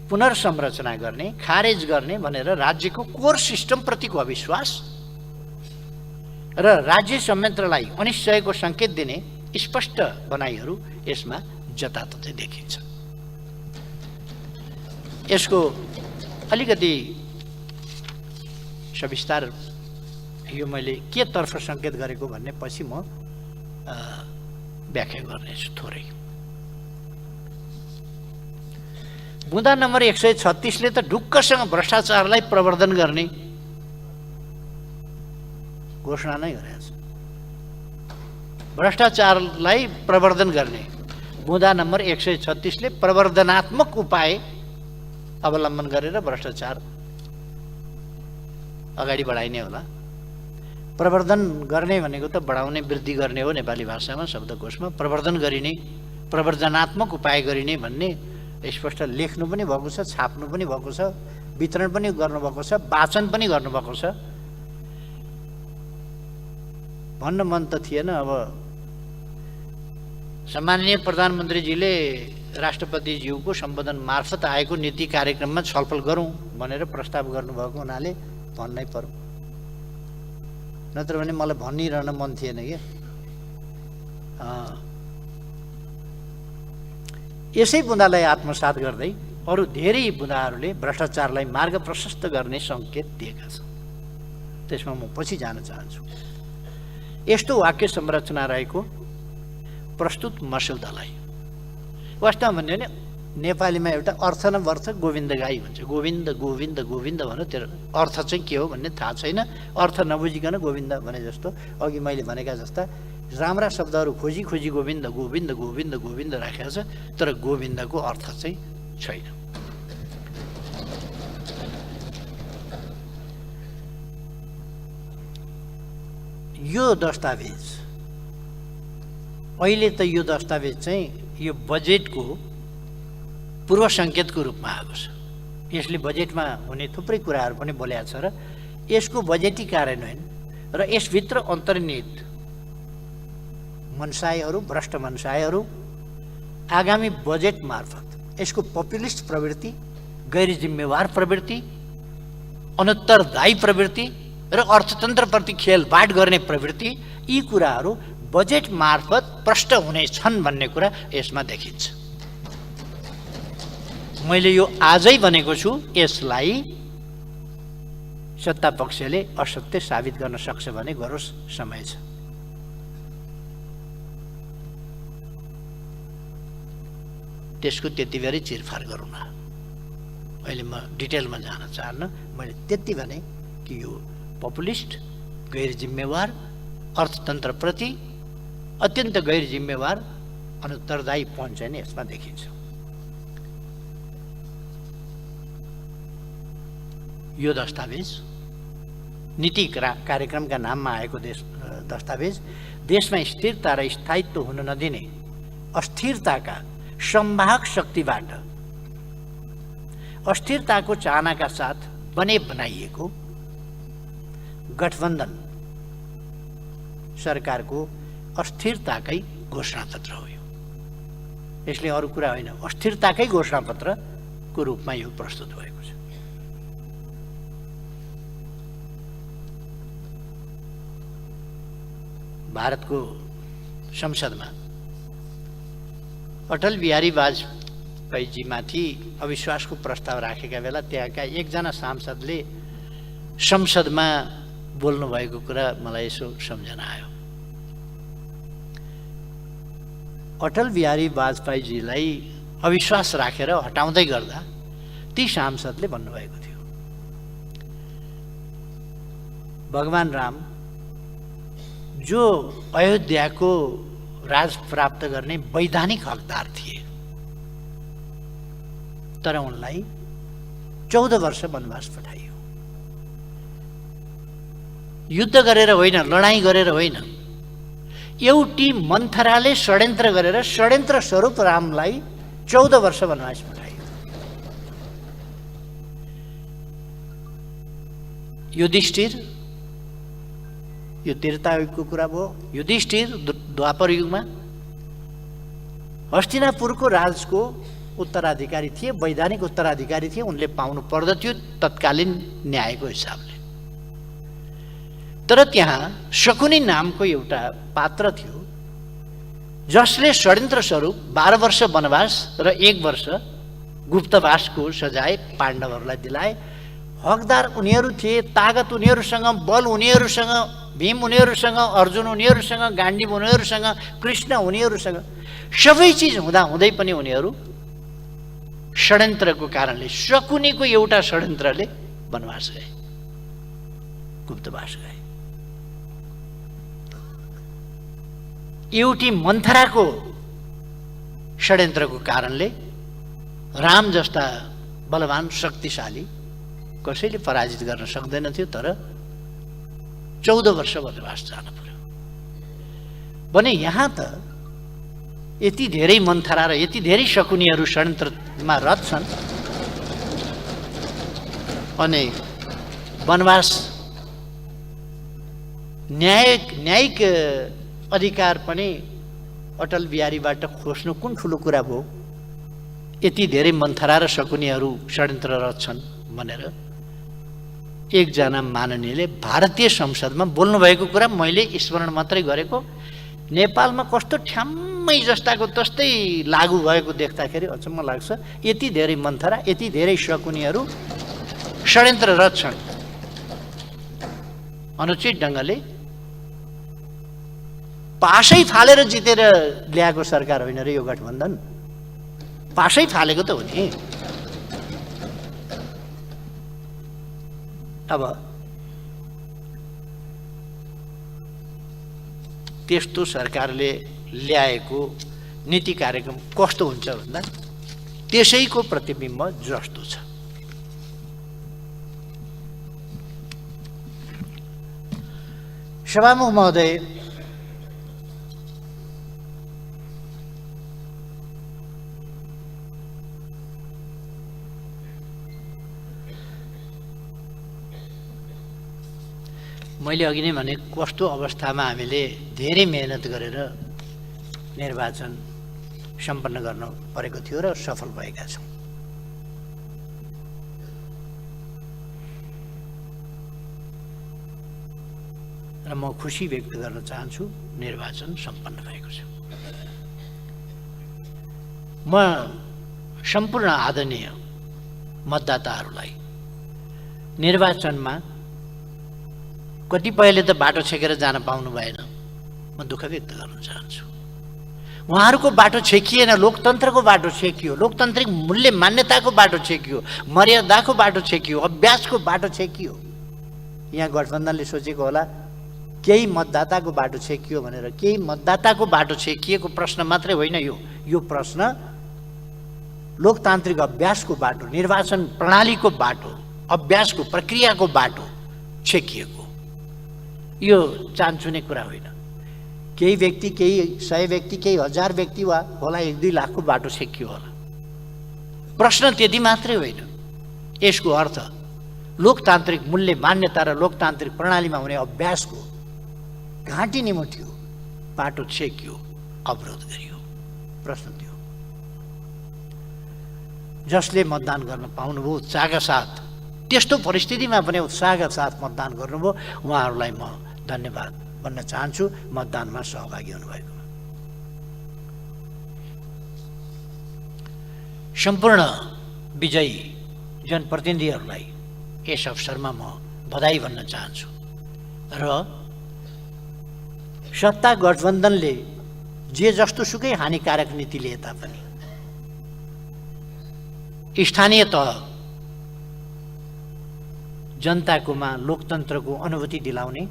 पुनर्संरचना गर्ने, खारेज गर्ने भनेर राज्यको कोर सिस्टमप्रतिको अविश्वास र राज्य संयन्त्रलाई अनिश्चयको सङ्केत दिने स्पष्ट भनाइहरू यसमा जताततै देखिन्छ। यसको अलिकति सविस्तार यो मैले के तर्फ सङ्केत गरेको भन्ने पछि म व्याख्या गर्नेछु थोरै। बुँदा नम्बर 136 ले त ढुक्कसँग भ्रष्टाचारलाई प्रवर्धन गर्ने घोषणा नै गरेको छ। भ्रष्टाचारलाई प्रवर्धन गर्ने बुँदा नम्बर 136 ले प्रवर्धनात्मक उपाय अवलम्बन गरेर भ्रष्टाचार अगाडि बढाइने होला। प्रवर्धन गर्ने भनेको त बढाउने, वृद्धि गर्ने हो नेपाली भाषामा, शब्दकोशमा। प्रवर्धन गरिने, प्रवर्धनात्मक उपाय गरिने भन्ने स्पष्ट लेख्नु पनि भएको छ, छाप्नु पनि भएको छ, वितरण पनि गर्नुभएको छ, वाचन पनि गर्नुभएको छ। भन्न मन त थिएन। अब सम्माननीय प्रधानमन्त्रीजीले राष्ट्रपतिज्यूको सम्बोधन मार्फत आएको नीति कार्यक्रममा छलफल गरौँ भनेर प्रस्ताव गर्नुभएको हुनाले भन्नै पर्यो, नत्र भने मलाई भनिरहन मन थिएन क्या। यसै बुँदालाई आत्मसात गर्दै अरू धेरै बुँदाहरूले भ्रष्टाचारलाई मार्ग प्रशस्त गर्ने सङ्केत दिएका छन्। त्यसमा म पछि जान चाहन्छु। यस्तो वाक्य संरचना रहेको प्रस्तुत मस्यौदालाई वास्तवमा भन्यो भने नेपालीमा एउटा अर्थ न वर्थ गोविन्द गाई भन्छ। गोविन्द गोविन्द गोविन्द भन्यो, त्यो अर्थ चाहिँ के हो भन्ने थाहा छैन। अर्थ नबुझिकन गोविन्द भने जस्तो अघि मैले भनेका जस्ता राम्रा शब्दहरू खोजी खोजी गोविन्द गोविन्द गोविन्द गोविन्द राखेको छ, तर गोविन्दको अर्थ चाहिँ छैन। यो दस्तावेज अहिले त यो दस्तावेज चाहिँ यो बजेटको पूर्व सङ्केतको रूपमा आएको छ। यसले बजेटमा हुने थुप्रै कुराहरू पनि बोलेको छ र यसको बजेटी कार्यान्वयन र यसभित्र अन्तर्निहित मनसायहरू, भ्रष्ट मनसायहरू आगामी बजेट मार्फत यसको पपुलिस्ट प्रवृत्ति, गैर जिम्मेवार प्रवृत्ति, अनुत्तरदायी प्रवृत्ति र अर्थतन्त्रप्रति खेलबाड गर्ने प्रवृत्ति, यी कुराहरू बजेट मार्फत प्रष्ट हुनेछन् भन्ने कुरा यसमा देखिन्छ। मैले यो आजै भनेको छु, यसलाई सत्ता पक्षले असत्य साबित गर्न सक्छ भने गरोस्, समय छ। त्यसको त्यति बेरै चिरफार गरौँ न। अहिले म डिटेलमा जान चाहन्न। मैले त्यति भने कि यो पपुलिस्ट गैर जिम्मेवार, अर्थतन्त्रप्रति अत्यन्त गैर जिम्मेवार अनुत्तरदायीपन चाहिँ नि यसमा देखिन्छ। यो दस्तावेज नीति कार्यक्रमका नाममा आएको दस्तावेज देशमा स्थिरता र स्थायित्व हुन नदिने अस्थिरताका संवाहक शक्तिबाट अस्थिरताको चाहनाका साथ बनाइएको गठबन्धन सरकारको अस्थिरताकै घोषणापत्र हो। यसले अरू कुरा होइन, अस्थिरताकै घोषणापत्रको रूपमा यो प्रस्तुत भएको छ। भारतको संसदमा अटल बिहारी वाजपेयीजीमाथि अविश्वासको प्रस्ताव राखेका बेला त्यहाँका एकजना सांसदले संसदमा बोल्नुभएको कुरा मलाई यसो सम्झना आयो। अटल बिहारी वाजपेयीजीलाई अविश्वास राखेर हटाउँदै गर्दा ती सांसदले भन्नुभएको थियो, भगवान राम जो अयोध्याको राज प्राप्त गर्ने वैधानिक हकदार थिए, तर उनलाई 14 वर्ष वनवास पठाइयो। युद्ध गरेर होइन, लडाईँ गरेर होइन, एउटी मन्थराले षड्यन्त्र गरेर षड्यन्त्र स्वरूप रामलाई 14 वर्ष वनवास पठाइयो। युधिष्ठिर, यो त्रेतायुगको कुरा भयो। युधिष्ठिर द्वापर युगमा हस्तिनापुरको राजको उत्तराधिकारी थिए, वैधानिक उत्तराधिकारी थिए। उनले पाउनु पर्दथ्यो तत्कालीन न्यायको हिसाबले। तर त्यहाँ शकुनी नामको एउटा पात्र थियो जसले षड्यन्त्र स्वरूप 12 वर्ष वनवास र 1 वर्ष गुप्तवासको सजाय पाण्डवहरूलाई दिलाए। हकदार उनीहरू थिए, तागत उनीहरूसँग, बल उनीहरूसँग, भीम उनीहरूसँग, अर्जुन उनीहरूसँग, गाण्डीव उनीहरूसँग, कृष्ण उनीहरूसँग, सबै चिज हुँदाहुँदै पनि उनीहरू षड्यन्त्रको कारणले, शकुनीको एउटा षड्यन्त्रले वनवास गए, गुप्तवास गए। एउटी मन्थराको षड्यन्त्रको कारणले राम जस्ता बलवान शक्तिशाली कसैले पराजित गर्न सक्दैन थियो, तर 14 वर्ष वनवास जानु पर्यो भने यहाँ त यति धेरै मन्थरा र यति धेरै शकुनीहरू षड्यन्त्रमा रत छन् अनि वनवास न्यायिक अधिकार पनि अटल बिहारीबाट खोज्नु कुन ठुलो कुरा भयो। यति धेरै मन्थरा र शकुनीहरू षड्यन्त्ररत छन् भनेर एकजना माननीयले भारतीय संसदमा बोल्नुभएको कुरा मैले स्मरण मात्रै गरेको। नेपालमा कस्तो ठ्याम्मै जस्ताको तस्तै लागू भएको देख्दाखेरि अचम्म लाग्छ। यति धेरै मन्थरा, यति धेरै शकुनीहरू षड्यन्त्ररत छन्। अनुचित ढङ्गले पासै फालेर जितेर ल्याएको सरकार होइन र यो गठबन्धन। पासै फालेको त हो नि। अब त्यस्तो सरकारले ल्याएको नीति कार्यक्रम कस्तो हुन्छ भन्दा त्यसैको प्रतिबिम्ब जस्तो छ। सभामुख महोदय, मैले अघि नै भने कस्तो अवस्थामा हामीले धेरै मेहनत गरेर निर्वाचन सम्पन्न गर्न परेको थियो र सफल भएका छौँ। र म खुसी व्यक्त गर्न चाहन्छु निर्वाचन सम्पन्न भएको छ। म सम्पूर्ण आदरणीय मतदाताहरूलाई निर्वाचनमा कतिपयले त बाटो छेकेर जान पाउनु भएन, म दुःख व्यक्त गर्न चाहन्छु। उहाँहरूको बाटो छेकिएन, लोकतन्त्रको बाटो छेकियो, लोकतान्त्रिक मूल्य मान्यताको बाटो छेकियो, मर्यादाको बाटो छेकियो, अभ्यासको बाटो छेकियो। यहाँ गठबन्धनले सोचेको होला केही मतदाताको बाटो छेकियो भनेर केही मतदाताको बाटो छेकिएको प्रश्न मात्रै होइन यो प्रश्न लोकतान्त्रिक अभ्यासको बाटो, निर्वाचन प्रणालीको बाटो, अभ्यासको प्रक्रियाको बाटो छेकिएको। यो चान्चुने कुरा होइन। केही व्यक्ति, केही 100 व्यक्ति, केही 1000 व्यक्ति वा होला 1-2 लाखको बाटो छेकियो होला। प्रश्न त्यति मात्रै होइन। यसको अर्थ लोकतान्त्रिक मूल्य मान्यता र लोकतान्त्रिक प्रणालीमा हुने अभ्यासको घाँटी निमुट्यो, बाटो छेकियो, अवरोध गरियो। प्रश्न त्यो जसले मतदान गर्न पाउनुभयो उत्साहका साथ, त्यस्तो परिस्थितिमा पनि उत्साहका साथ मतदान गर्नुभयो, उहाँहरूलाई म धन्यवाद भन्न चाहन्छु मतदानमा सहभागी हुनुभएकोमा। सम्पूर्ण विजयी जनप्रतिनिधिहरूलाई यस अवसरमा म बधाई भन्न चाहन्छु र सत्ता गठबन्धनले जे जस्तो सुकै हानिकारक नीति लिए तापनि स्थानीय तह जनताकोमा लोकतन्त्रको अनुभूति दिलाउने,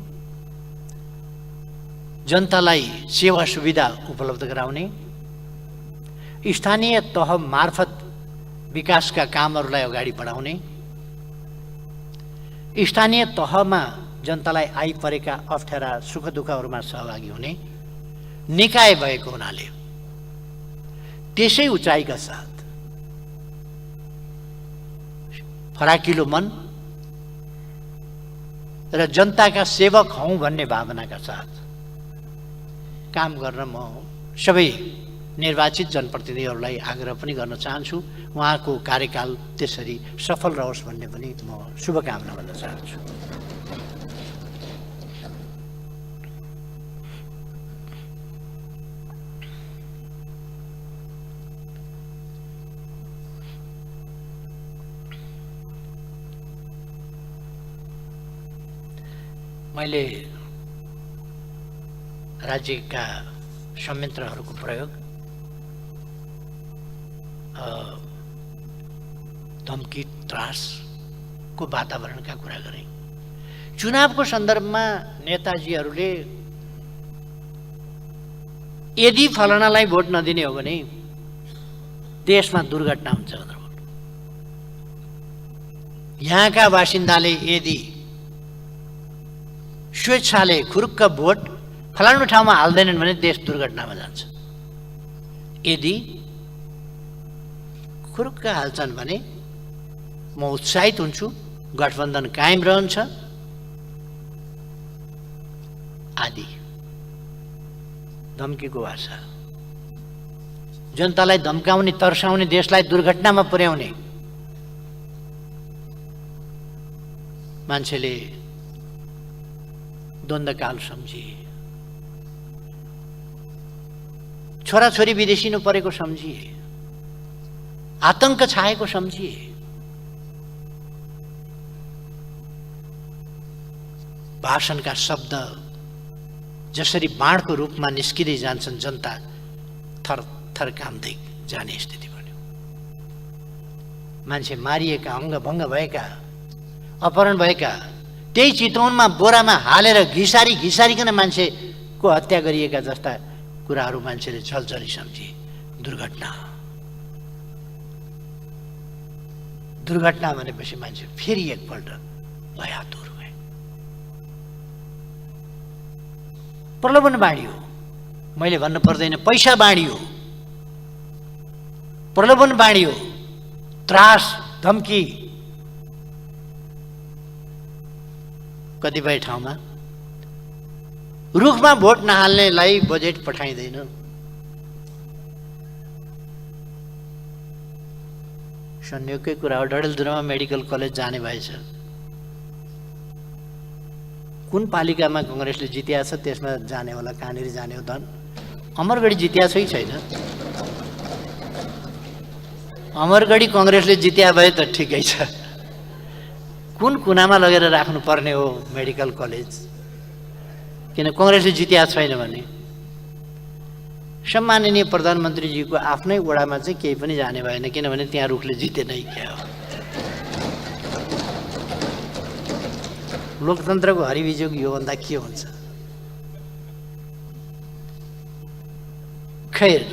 जनतालाई सेवा सुविधा उपलब्ध गराउने, स्थानीय तह मार्फत विकासका कामहरूलाई अगाडि बढाउने, स्थानीय तहमा जनतालाई आइपरेका अप्ठ्यारा सुख दुःखहरूमा सहभागी हुने निकाय भएको हुनाले त्यसै उचाइका साथ फराकिलो मन र जनताका सेवक हौं भन्ने भावनाका साथ काम गर्न म सबै निर्वाचित जनप्रतिनिधिहरूलाई आग्रह पनि गर्न चाहन्छु। उहाँको कार्यकाल त्यसरी सफल रहोस् भन्ने पनि म शुभकामना भन्न चाहन्छु। मैले राज्यका संयन्त्रहरूको प्रयोग, धम्की त्रासको वातावरणका कुरा गरेँ। चुनावको सन्दर्भमा नेताजीहरूले यदि फलनालाई भोट नदिने हो भने देशमा दुर्घटना हुन्छ भनेर भन्नु। यहाँका बासिन्दाले यदि स्वेच्छाले खुरुक्क भोट फलानु ठाउँमा हाल्दैनन् भने देश दुर्घटनामा जान्छ। यदि खुरुक्क हाल्छन् भने म उत्साहित हुन्छु, गठबन्धन कायम रहन्छ आदि धम्कीको भाषा, जनतालाई धम्काउने, तर्साउने, देशलाई दुर्घटनामा पुर्याउने मान्छेले द्वन्द्वकाल सम्झिए, छोराछोरी विदेशिनु परेको सम्झिए, आतंक छाएको सम्झिए। भाषणका शब्द जसरी बाणको रूपमा निस्किँदै जान्छन्, जनता थर थर काम्दै जाने स्थिति बन्यो। मान्छे मारिएका, अङ्गभङ्ग भएका, अपहरण भएका, त्यही चितवनमा बोरामा हालेर घिसारिकन मान्छेको हत्या गरिएका जस्ता कुराहरू मान्छेले झलझली सम्झे। दुर्घटना भनेपछि मान्छे फेरि एकपल्ट भयातुर भए। प्रलोभन बाँडियो, मैले भन्नु पर्दैन, पैसा बाँडियो, प्रलोभन बाँडियो, त्रास, धम्की। कतिपय ठाउँमा रुखमा भोट नहाल्नेलाई बजेट पठाइँदैन। संयोगकै कुरा हो, डडेलधुरामा मेडिकल कलेज जाने भएछ। कुन पालिकामा कांग्रेसले जित्या छ त्यसमा जाने होला, कहाँनिर जाने हो धन। अमरगढी जित्या छ कि छैन? अमरगढी कांग्रेसले जित्या भए त ठिकै छ। कुन कुनामा लगेर राख्नु पर्ने हो मेडिकल कलेज? किन कांग्रेसले जित्या छैन भने? सम्माननीय प्रधानमन्त्रीजीको आफ्नै वडामा चाहिँ केही पनि जाने भएन, किनभने त्यहाँ रुखले जितेनै क्या हो। लोकतन्त्रको हरिविजोग योभन्दा के हुन्छ? खैर,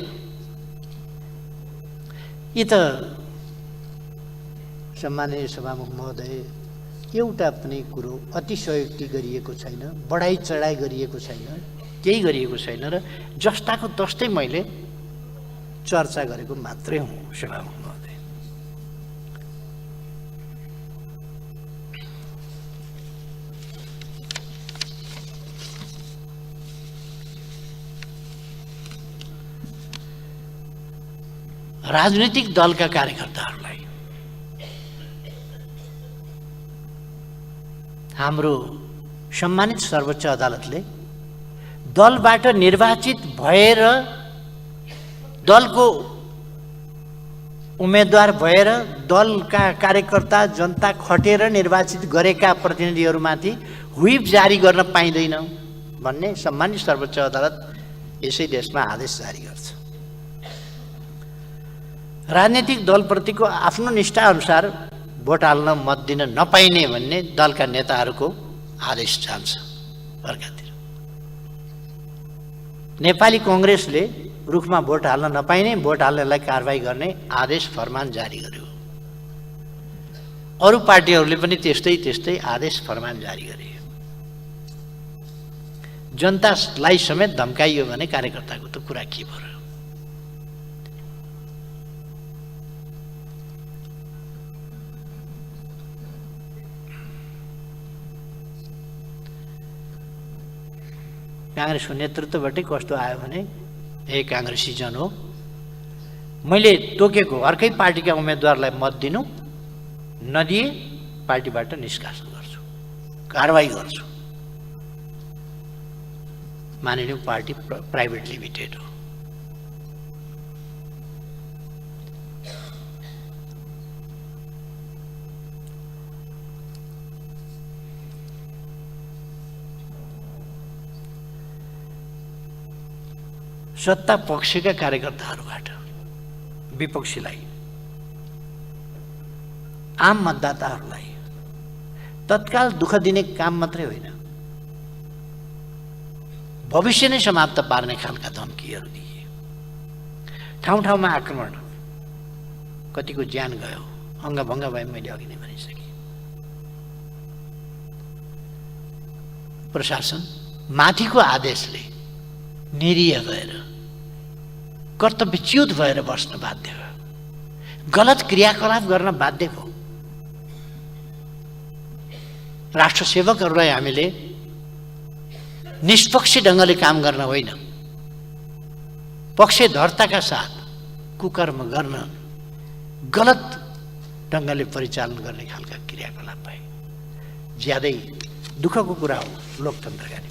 यी त सम्माननीय सभामुख महोदय, एउटा पनि कुरो अतिशयोक्ति गरिएको छैन, बढाइ चढाइ गरिएको छैन, केही गरिएको छैन र जस्ताको तस्तै मैले चर्चा गरेको मात्रै हुँ सभामुख महोदय। राजनीतिक दलका कार्यकर्ताहरूलाई हाम्रो सम्मानित सर्वोच्च अदालतले दलबाट निर्वाचित भएर, दलको उम्मेदवार भएर, दलका कार्यकर्ता जनता खटेर निर्वाचित गरेका प्रतिनिधिहरूमाथि व्हिप जारी गर्न पाइँदैन भन्ने सम्मानित सर्वोच्च अदालत यसै देशमा आदेश जारी गर्छ। राजनीतिक दलप्रतिको आफ्नो निष्ठा अनुसार भोट हाल्न मत दिन नपाइने भन्ने दलका नेताहरूको आदेश जान्छ अर्कातिर। नेपाली कांग्रेसले रुखमा भोट हाल्न नपाइने, भोट हाल्नेलाई कारबाही गर्ने आदेश फरमान जारी गर्यो। अरू पार्टीहरूले पनि त्यस्तै आदेश फरमान जारी गरे। जनतालाई समेत धम्काइयो भने कार्यकर्ताको त कुरा के भयो? कांग्रेसको नेतृत्वबाटै कस्तो आयो भने, ए कांग्रेसी जन हो, मैले तोकेको अर्कै पार्टीका उम्मेदवारलाई मत दिनु, नदिए पार्टीबाट निष्कासन गर्छु, कारबाही गर्छु। मानिलिउँ पार्टी प्राइभेट लिमिटेड हो। सत्ता पक्षका कार्यकर्ताहरूबाट विपक्षीलाई, आम मतदाताहरूलाई तत्काल दुःख दिने काम मात्रै होइन, भविष्य नै समाप्त पार्ने खालका धम्कीहरू दिए। ठाउँ ठाउँमा आक्रमण, कतिको ज्यान गयो, अङ्गभङ्ग भयो, मैले अघि नै भनिसकेँ। प्रशासन माथिको आदेशले निरीह भएर, कर्तव्यच्युत भएर बस्न बाध्य भयो, गलत क्रियाकलाप गर्न बाध्य भयो। राष्ट्र सेवकहरूलाई हामीले निष्पक्ष ढङ्गले काम गर्न होइन, पक्षधरताका साथ कुकर्म गर्न, गलत ढङ्गले परिचालन गर्ने खालका क्रियाकलाप भए। ज्यादै दुःखको कुरा हो लोकतन्त्रका निम्ति।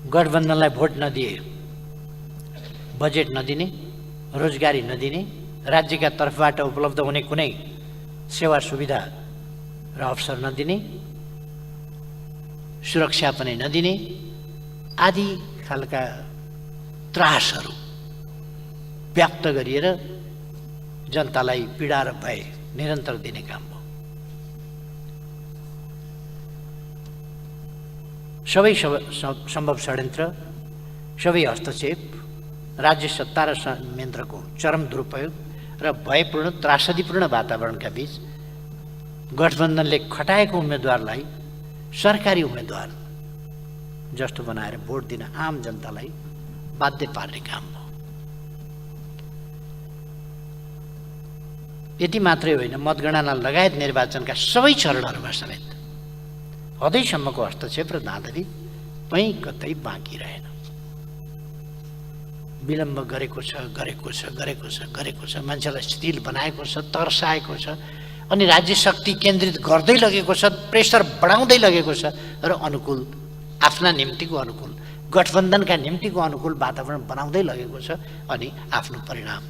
गठबन्धनलाई भोट नदिए, बजेट नदिने, रोजगारी नदिने, राज्यका तर्फबाट उपलब्ध हुने कुनै सेवा सुविधा र अवसर नदिने, सुरक्षा पनि नदिने आदि खालका त्रासहरू व्याप्त गरिएर जनतालाई पीडा र भय निरन्तर दिने काम हो। सबै सम्भव षड्यन्त्र, सबै हस्तक्षेप, राज्य सत्ता र संयन्त्रको चरम दुरुपयोग र भयपूर्ण त्रासदीपूर्ण वातावरणका बीच गठबन्धनले खटाएको उम्मेदवारलाई सरकारी उम्मेदवार जस्तो बनाएर भोट दिन आम जनतालाई बाध्य पार्ने काम हो। यति मात्रै होइन, मतगणना लगायत निर्वाचनका सबै चरणहरूमा समेत हदैसम्मको हस्तक्षेप र धाँधली कहीँ कतै बाँकी रहेन। विलम्ब गरेको छ, मान्छेलाई स्थिर बनाएको छ, तर्साएको छ, अनि राज्य शक्ति केन्द्रित गर्दै लगेको छ, प्रेसर बढाउँदै लगेको छ र अनुकूल, आफ्ना निम्तिको अनुकूल, गठबन्धनका निम्तिको अनुकूल वातावरण बनाउँदै लगेको छ। अनि आफ्नो परिणाम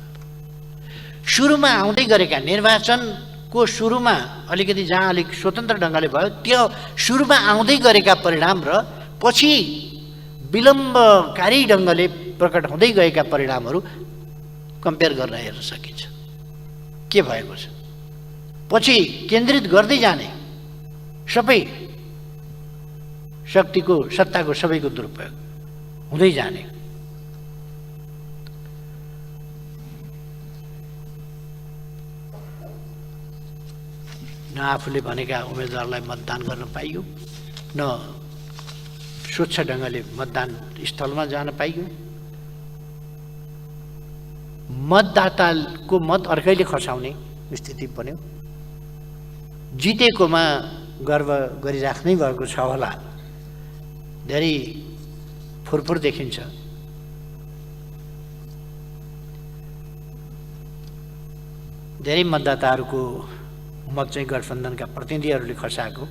सुरुमा आउँदै गरेका निर्वाचनको सुरुमा अलिकति जहाँ अलिक स्वतन्त्र ढङ्गले भयो, त्यो सुरुमा आउँदै गरेका परिणाम र पछि विलम्बकारी ढङ्गले प्रकट हुँदै गएका परिणामहरू कम्पेयर गर्न हेर्न सकिन्छ। के भएको छ? पछि केन्द्रित गर्दै जाने, सबै शक्तिको सत्ताको सबैको दुरुपयोग हुँदै जाने। न आफूले भनेका उम्मेदवारलाई मतदान गर्न पाइयो, न स्वच्छ ढङ्गले मतदान स्थलमा जान पाइयो। मतदाताको मत अर्कैले खसाउने स्थिति बन्यो। जितेकोमा गर्व गरिराख्नै भएको छ होला, धेरै फुरफुर देखिन्छ। धेरै मतदाताहरूको मत चाहिँ गठबन्धनका प्रतिनिधिहरूले खसाएको,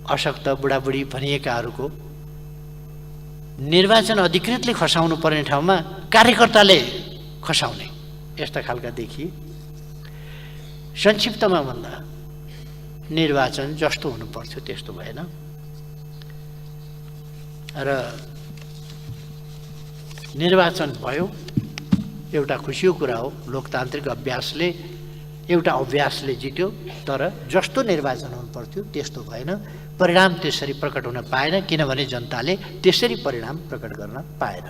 अशक्त बुढाबुढी भनिएकाहरूको निर्वाचन अधिकृतले खसाउनु पर्ने ठाउँमा कार्यकर्ताले खसाउने, यस्ता खालका देखिए। संक्षिप्तमा भन्दा निर्वाचन जस्तो हुनु पर्थ्यो त्यस्तो भएन र निर्वाचन भयो। एउटा खुसीको कुरा हो, लोकतान्त्रिक अभ्यासले एउटा अभ्यासले जित्यो, तर जस्तो निर्वाचन हुनु पर्थ्यो त्यस्तो भएन। परिणाम त्यसरी प्रकट हुन पाएन, किनभने जनताले त्यसरी परिणाम प्रकट गर्न पाएन।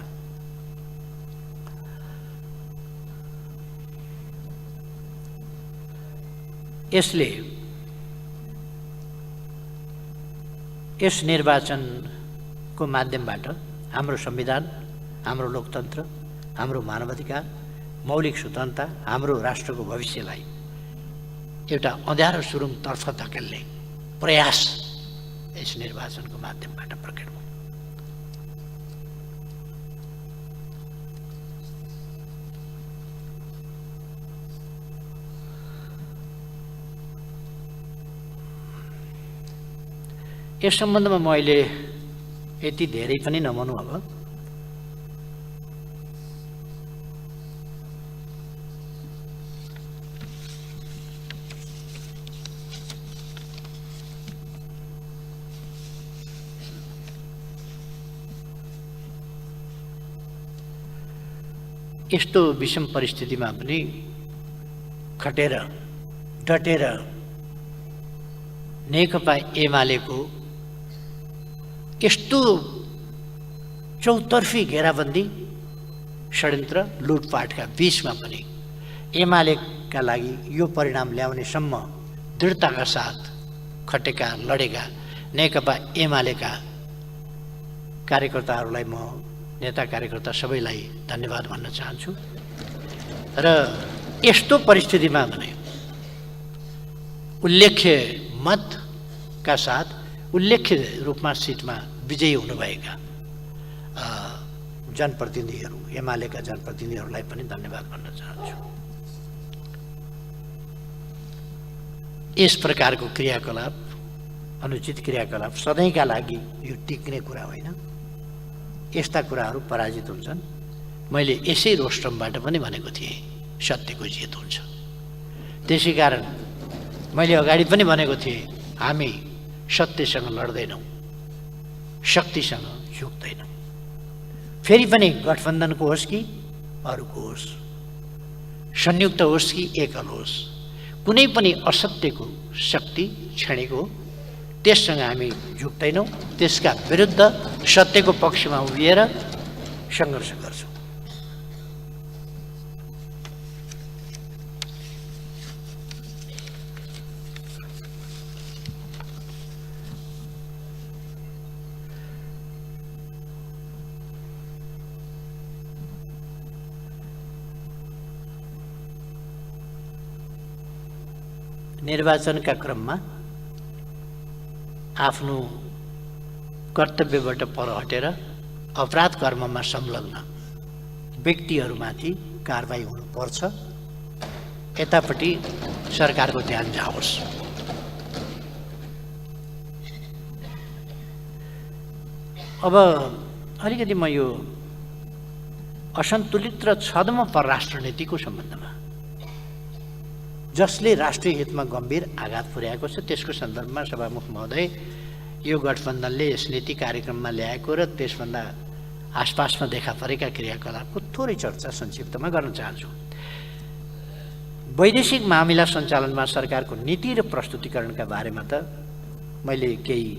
यसले यस निर्वाचनको माध्यमबाट हाम्रो संविधान, हाम्रो लोकतन्त्र, हाम्रो मानवाधिकार, मौलिक स्वतन्त्रता, हाम्रो राष्ट्रको भविष्यलाई एउटा अँध्यारो सुरुङतर्फ धकेल्ने प्रयास यस निर्वाचनको माध्यमबाट प्रकट भयो। यस सम्बन्धमा म अहिले यति धेरै पनि नभनौँ। अब यस्तो विषम परिस्थितिमा पनि खटेर डटेर नेकपा एमालेको यस्तो चौतर्फी घेराबन्दी षड्यन्त्र लुटपाटका बीचमा पनि एमालेका लागि यो परिणाम ल्याउनेसम्म दृढताका साथ खटेका लडेका नेकपा एमालेका कार्यकर्ताहरूलाई म नेता कार्यकर्ता सबैलाई धन्यवाद भन्न चाहन्छु। र यस्तो परिस्थितिमा भने उल्लेख्य मतका साथ उल्लेख्य रूपमा सिटमा विजयी हुनुभएका जनप्रतिनिधिहरू, एमालेका जनप्रतिनिधिहरूलाई पनि धन्यवाद भन्न चाहन्छु। यस प्रकारको क्रियाकलाप, अनुचित क्रियाकलाप सधैँका लागि यो टिक्ने कुरा होइन। यस्ता कुराहरू पराजित हुन्छन्। मैले यसै रोस्ट्रमबाट पनि भनेको थिएँ, सत्यको जित हुन्छ। त्यसै कारण मैले अगाडि पनि भनेको थिएँ, हामी सत्यसँग लड्दैनौँ, शक्तिसँग झुक्दैनौँ। फेरि पनि गठबन्धनको होस् कि अरूको होस्, संयुक्त होस् कि एकल होस्, कुनै पनि असत्यको शक्ति छेडेको त्यससँग हामी झुक्दैनौँ। त्यसका विरुद्ध सत्यको पक्षमा उभिएर सङ्घर्ष गर्छौँ। निर्वाचनका क्रममा आफ्नो कर्तव्यबाट पर हटेर अपराध कर्ममा संलग्न व्यक्तिहरूमाथि कारबाही हुनुपर्छ। यतापट्टि सरकारको ध्यान जाओस्। अब अलिकति म यो असन्तुलित र छद्म परराष्ट्र नीतिको सम्बन्धमा, जसले राष्ट्रिय हितमा गम्भीर आघात पुर्याएको छ, त्यसको सन्दर्भमा सभामुख महोदय यो गठबन्धनले यस नीति कार्यक्रममा ल्याएको र त्यसभन्दा आसपासमा देखा परेका क्रियाकलापको थोरै चर्चा संक्षिप्तमा गर्न चाहन्छु। वैदेशिक मामिला सञ्चालनमा सरकारको नीति र प्रस्तुतिकरणका बारेमा त मैले केही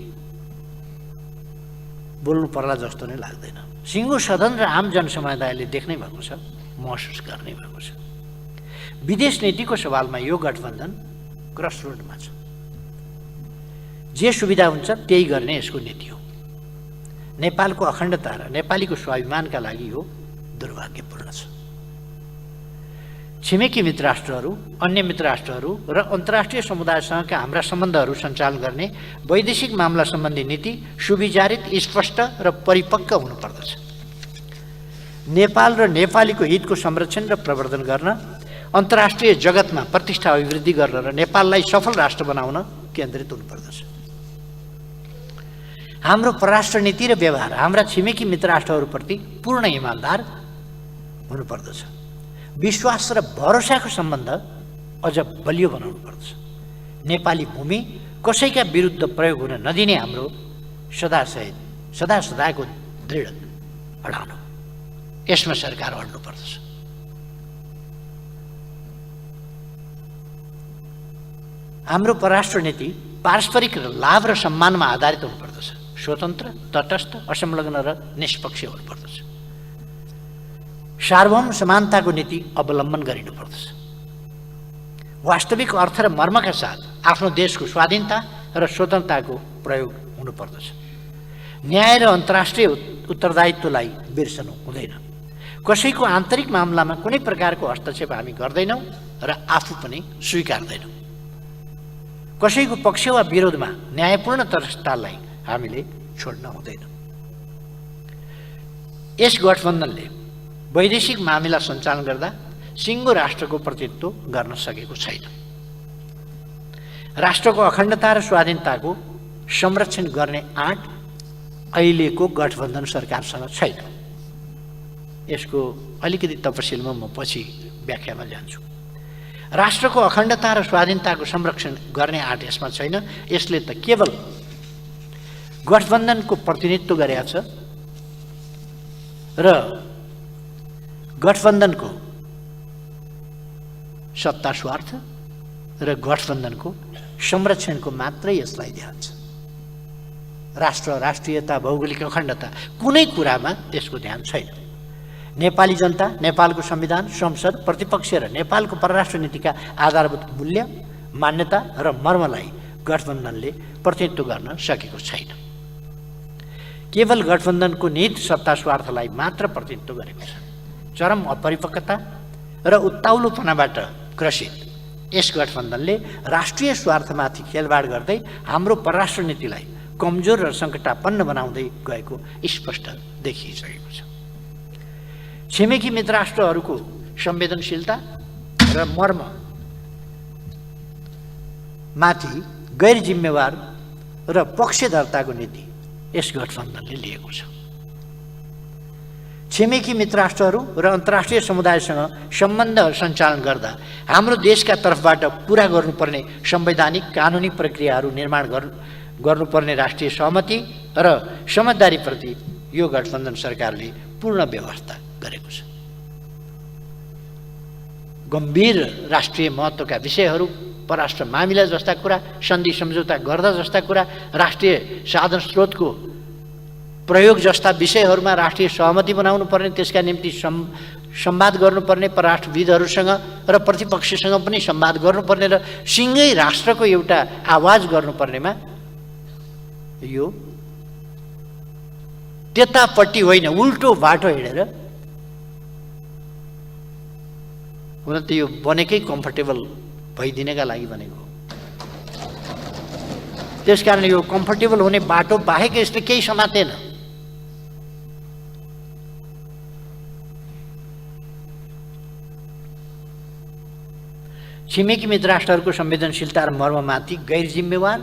बोल्नु पर्ला जस्तो नै लाग्दैन। सिङ्गो सदन र आम जनसमुदायले देख्नै भएको छ, महसुस गर्नै भएको छ। विदेश नीतिको सवालमा यो गठबन्धन क्रसरोडमा छ। जे सुविधा हुन्छ त्यही गर्ने यसको नीति हो। नेपालको अखण्डता र नेपालीको स्वाभिमानका लागि यो दुर्भाग्यपूर्ण छ। छिमेकी मित्र राष्ट्रहरू, अन्य मित्र राष्ट्रहरू र अन्तर्राष्ट्रिय समुदायसँगका हाम्रा सम्बन्धहरू सञ्चालन गर्ने वैदेशिक मामला सम्बन्धी नीति सुविचारित, स्पष्ट र परिपक्व हुनुपर्दछ। नेपाल र नेपालीको हितको संरक्षण र प्रवर्धन गर्न, अन्तर्राष्ट्रिय जगतमा प्रतिष्ठा अभिवृद्धि गर्न र नेपाललाई सफल राष्ट्र बनाउन केन्द्रित हुनुपर्दछ। हाम्रो परराष्ट्र नीति र व्यवहार हाम्रा छिमेकी मित्र राष्ट्रहरूप्रति पूर्ण इमानदार हुनुपर्दछ। विश्वास र भरोसाको सम्बन्ध अझ बलियो बनाउनु पर्दछ। नेपाली भूमि कसैका विरुद्ध प्रयोग हुन नदिने हाम्रो सदाको दृढ अडान हो। यसमा सरकार अड्नु पर्दछ। हाम्रो परराष्ट्र नीति पारस्परिक लाभ र सम्मानमा आधारित हुनुपर्दछ। स्वतन्त्र, तटस्थ, असंलग्न र निष्पक्ष हुनुपर्दछ। सार्वभौम समानताको नीति अवलम्बन गरिनुपर्दछ। वास्तविक अर्थ र मर्मका साथ आफ्नो देशको स्वाधीनता र स्वतन्त्रताको प्रयोग हुनुपर्दछ। न्याय र अन्तर्राष्ट्रिय उत्तरदायित्वलाई बिर्सनु हुँदैन। कसैको आन्तरिक मामलामा कुनै प्रकारको हस्तक्षेप हामी गर्दैनौँ र आफू पनि स्वीकार्दैनौँ। कसैको पक्ष वा विरोधमा न्यायपूर्ण तटस्थतालाई हामीले छोड्न हुँदैन। यस गठबन्धनले वैदेशिक मामिला सञ्चालन गर्दा सिङ्गो राष्ट्रको प्रतिनिधित्व गर्न सकेको छैन। राष्ट्रको अखण्डता र स्वाधीनताको संरक्षण गर्ने आँट अहिलेको गठबन्धन सरकारसँग छैन। यसको अलिकति तपसिलमा म पछि व्याख्यामा जान्छु। राष्ट्रको अखण्डता र स्वाधीनताको संरक्षण गर्ने आँट यसमा छैन। यसले त केवल गठबन्धनको प्रतिनिधित्व गरेका छ र गठबन्धनको सत्ता स्वार्थ र गठबन्धनको संरक्षणको मात्रै यसलाई ध्यान छ। राष्ट्र, राष्ट्रियता, भौगोलिक अखण्डता कुनै कुरामा त्यसको ध्यान छैन। नेपाली जनता, नेपालको संविधान, संसद, प्रतिपक्ष र नेपालको परराष्ट्र नीतिका आधारभूत मूल्य, मान्यता र मर्मलाई गठबन्धनले प्रतिनिधित्व गर्न सकेको छैन। केवल गठबन्धनको निहित सत्ता स्वार्थलाई मात्र प्रतिनिधित्व गरेको छ। चरम अपरिपक्वता र उत्ताउलोपनाबाट ग्रसित यस गठबन्धनले राष्ट्रिय स्वार्थमाथि खेलवाड गर्दै हाम्रो परराष्ट्र नीतिलाई कमजोर र सङ्कटापन्न बनाउँदै गएको स्पष्ट देखिसकेको छ। छिमेकी मित्र राष्ट्रहरूको संवेदनशीलता र मर्म माथि गैर जिम्मेवार र पक्षधरताको नीति यस गठबन्धनले लिएको छ। छिमेकी मित्र राष्ट्रहरू र अन्तर्राष्ट्रिय समुदायसँग सम्बन्ध सञ्चालन गर्दा हाम्रो देशका तर्फबाट पुरा गर्नुपर्ने संवैधानिक कानुनी प्रक्रियाहरू निर्माण गर्नुपर्ने राष्ट्रिय सहमति र समझदारीप्रति यो गठबन्धन सरकारले पूर्ण व्यवस्था गरेको छ। गम्भीर राष्ट्रिय महत्त्वका विषयहरू, परराष्ट्र मामिला जस्ता कुरा, सन्धि सम्झौता गर्दा जस्ता कुरा, राष्ट्रिय साधन स्रोतको प्रयोग जस्ता विषयहरूमा राष्ट्रिय सहमति बनाउनु पर्ने, त्यसका निम्ति संवाद गर्नुपर्ने, परराष्ट्रविदहरूसँग र प्रतिपक्षसँग पनि संवाद गर्नुपर्ने र सिङ्गै राष्ट्रको एउटा आवाज गर्नुपर्नेमा यो त्यतापट्टि होइन, उल्टो बाटो हिँडेर, हुन त यो बनेकै कम्फर्टेबल भइदिनका लागि बनेको हो। त्यसकारण यो कम्फर्टेबल हुने बाटो बाहेक यसले केही समातेन। छिमेकी मित्र राष्ट्रहरूको संवेदनशीलता र मर्ममाथि गैर जिम्मेवार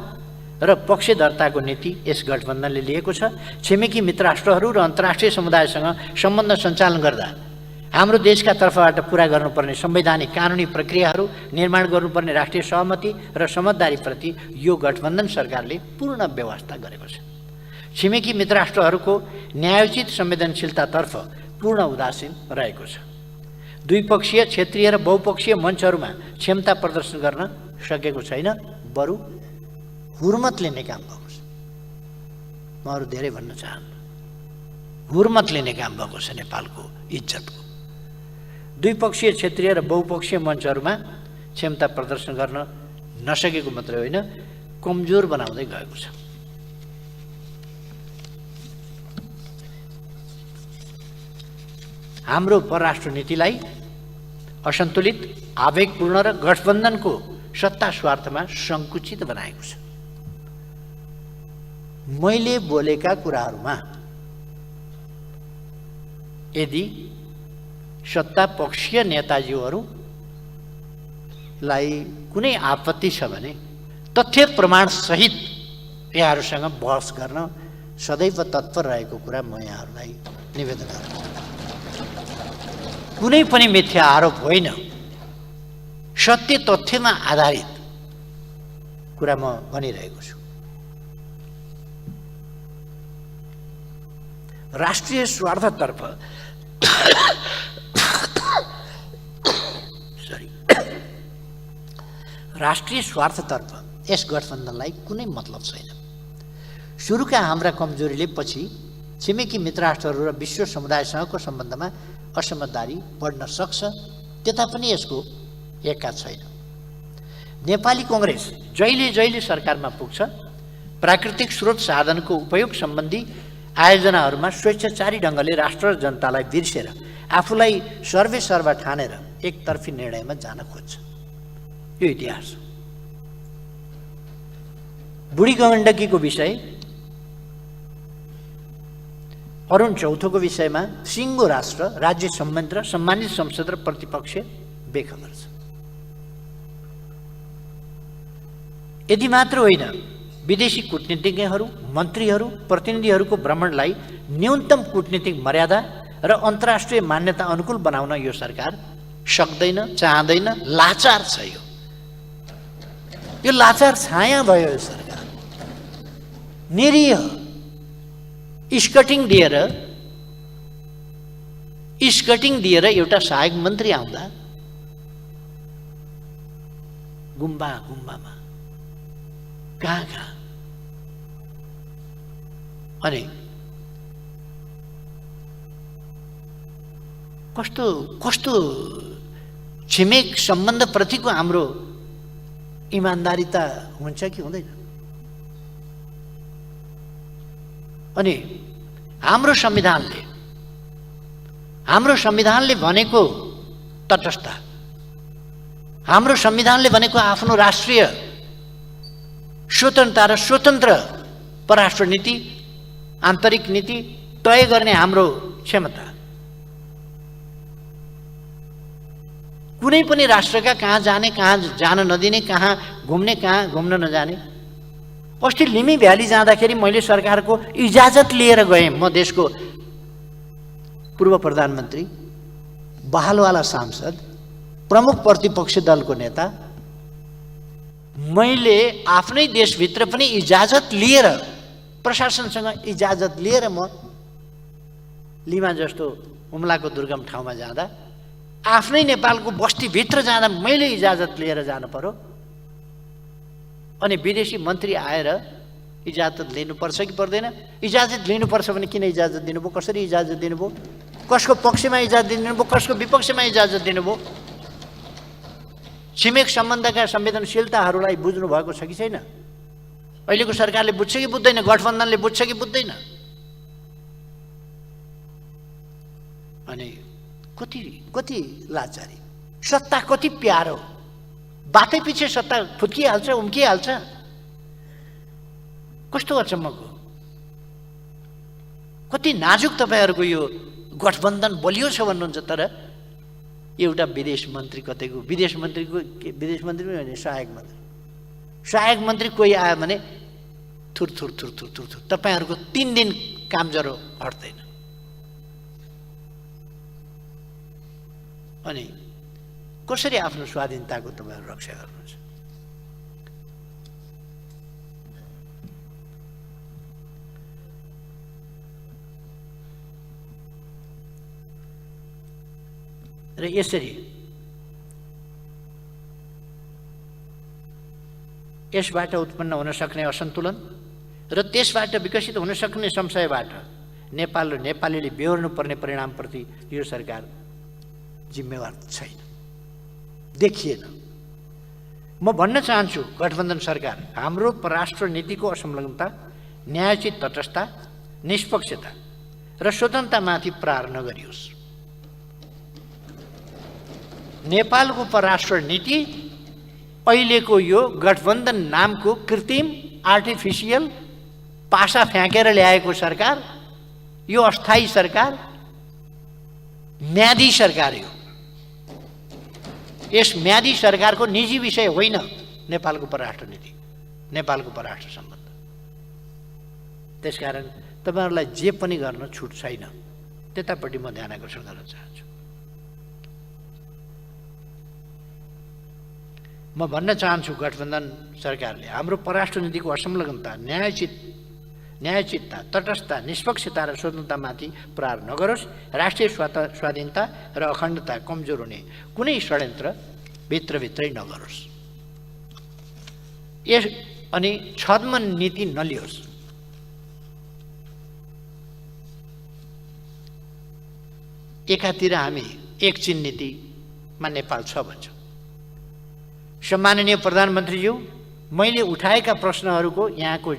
र पक्षधरताको नीति यस गठबन्धनले लिएको छ। छिमेकी मित्र राष्ट्रहरू र अन्तर्राष्ट्रिय समुदायसँग सम्बन्ध सञ्चालन गर्दा हाम्रो देशका तर्फबाट पुरा गर्नुपर्ने संवैधानिक कानुनी प्रक्रियाहरू निर्माण गर्नुपर्ने राष्ट्रिय सहमति र समझदारीप्रति यो गठबन्धन सरकारले पूर्ण व्यवस्था गरेको छ। छिमेकी मित्र राष्ट्रहरूको न्यायोचित संवेदनशीलतातर्फ पूर्ण उदासीन रहेको छ। द्विपक्षीय क्षेत्रीय र बहुपक्षीय मञ्चहरूमा क्षमता प्रदर्शन गर्न सकेको छैन, बरु हुर्मत लिने काम भएको छ। म अरू धेरै भन्न चाहन्न, हुर्मत लिने काम भएको छ नेपालको इज्जतको। द्विपक्षीय क्षेत्रीय र बहुपक्षीय मञ्चहरूमा क्षमता प्रदर्शन गर्न नसकेको मात्रै होइन, कमजोर बनाउँदै गएको छ। हाम्रो परराष्ट्र नीतिलाई असन्तुलित, आवेगपूर्ण र गठबन्धनको सत्ता स्वार्थमा सङ्कुचित बनाएको छ। मैले बोलेका कुराहरूमा यदि सत्ता पक्षीय नेताजीहरूलाई कुनै आपत्ति छ भने तथ्य प्रमाण सहित यहाँहरूसँग बहस गर्न सदैव तत्पर रहेको कुरा म यहाँहरूलाई निवेदन गर्छु। कुनै पनि मिथ्या आरोप होइन, सत्य तथ्यमा आधारित कुरा म भनिरहेको छु। राष्ट्रिय स्वार्थतर्फ राष्ट्रिय स्वार्थतर्फ यस गठबन्धनलाई कुनै मतलब छैन। सुरुका हाम्रा कमजोरीले पछि छिमेकी मित्र राष्ट्रहरू र विश्व समुदायसँगको सम्बन्धमा असमझदारी बढ्न सक्छ, त्यता पनि यसको एक्का छैन। नेपाली कङ्ग्रेस जहिले जहिले सरकारमा पुग्छ, प्राकृतिक स्रोत साधनको उपयोग सम्बन्धी आयोजनाहरूमा स्वेच्छाचारी ढङ्गले राष्ट्र र जनतालाई बिर्सेर आफूलाई सर्वेसर्वा ठानेर एकतर्फी निर्णयमा जान खोज्छ। यो इतिहास हो। बुढी गण्डकीको विषय, अरुण चौथोको विषयमा सिङ्गो राष्ट्र, राज्य संयन्त्र, सम्मानित संसद र प्रतिपक्ष बेखबर छ। यति मात्र होइन, विदेशी कूटनीतिज्ञहरू, मन्त्रीहरू, प्रतिनिधिहरूको भ्रमणलाई न्यूनतम कूटनीतिक मर्यादा र अन्तर्राष्ट्रिय मान्यता अनुकूल बनाउन यो सरकार सक्दैन, चाहँदैन, लाचार छ। यो लाचार छाया भयो। यो सरकार निरीह स्कटिङ दिएर एउटा सहायक मन्त्री आउँदा गुम्बामा कहाँ अनि कस्तो छिमेक सम्बन्धप्रतिको हाम्रो इमान्दारिता हुन्छ कि हुँदैन? अनि हाम्रो संविधानले भनेको तटस्थता, हाम्रो संविधानले भनेको आफ्नो राष्ट्रिय स्वतन्त्रता र स्वतन्त्र परराष्ट्र नीति, आन्तरिक नीति तय गर्ने हाम्रो क्षमता, कुनै पनि राष्ट्रका कहाँ जाने, कहाँ जान नदिने, कहाँ घुम्न नजाने। अस्ति लिमी भ्याली जाँदाखेरि मैले सरकारको इजाजत लिएर गएँ। म देशको पूर्व प्रधानमन्त्री, बहालवाला सांसद, प्रमुख प्रतिपक्ष दलको नेता, मैले आफ्नै देशभित्र पनि इजाजत लिएर, प्रशासनसँग इजाजत लिएर म लिमा जस्तो हुम्लाको दुर्गम ठाउँमा जाँदा, आफ्नै नेपालको बस्तीभित्र जाँदा मैले इजाजत लिएर जानु पर्यो। अनि विदेशी मन्त्री आएर इजाजत लिनुपर्छ कि पर्दैन? इजाजत लिनुपर्छ भने किन इजाजत दिनुभयो? कसरी इजाजत दिनुभयो? कसको पक्षमा इजाजत दिनुभयो? कसको विपक्षमा इजाजत दिनुभयो? छिमेक सम्बन्धका संवेदनशीलताहरूलाई बुझ्नु भएको छ कि छैन? अहिलेको सरकारले बुझ्छ कि बुझ्दैन? गठबन्धनले बुझ्छ कि बुझ्दैन? अनि कति लाचारी, सत्ता कति प्यारो, बाटै पछि सत्ता फुत्किहाल्छ, उम्किहाल्छ। कस्तो अचम्मको, कति नाजुक तपाईँहरूको यो गठबन्धन बलियो छ भन्नुहुन्छ। तर एउटा विदेश मन्त्री पनि होइन, सहायक मन्त्री कोही आयो भने थुर तपाईँहरूको 3 दिन काम जरो हट्दैन। अनि कसरी आफ्नो स्वाधीनताको तपाईँहरू रक्षा गर्नुहुन्छ? र यसरी यसबाट उत्पन्न हुन सक्ने असन्तुलन र त्यसबाट विकसित हुन सक्ने संशयबाट नेपाल र नेपालीले बेहोर्नु पर्ने परिणामप्रति यो सरकार जिम्मेवार छैन, देखिएन। म भन्न चाहन्छु गठबन्धन सरकार हाम्रो परराष्ट्र नीतिको असंलग्नता, न्यायोचित तटस्थता, निष्पक्षता र स्वतन्त्रतामाथि प्रहार नगरियोस्। नेपालको परराष्ट्र नीति अहिलेको यो गठबन्धन नामको कृत्रिम आर्टिफिसियल पासा फ्याँकेर ल्याएको सरकार, यो अस्थायी सरकार, म्यादी सरकार हो। यस म्यादी सरकारको निजी विषय होइन नेपालको परराष्ट्र नीति, नेपालको परराष्ट्र सम्बन्ध। त्यसकारण तपाईहरुलाई जे पनि गर्न छुट छैन, त्यतापट्टि म ध्यान आकर्षण गर्न चाहन्छु। म भन्न चाहन्छु गठबन्धन सरकारले हाम्रो परराष्ट्र नीतिको असंलग्नता, न्यायोचितता, तटस्थता, निष्पक्षता र स्वतन्त्रतामाथि प्रहार नगरोस्। राष्ट्रिय स्वाधीनता र अखण्डता कमजोर हुने कुनै षड्यन्त्र भित्रभित्रै नगरोस्। अनि छद्म नीति नलियोस्। एकातिर हामी एक चीन नीतिमा नेपाल छ भन्छौँ। सम्माननीय प्रधानमन्त्रीज्यू, मैले उठाएका प्रश्नहरूको यहाँको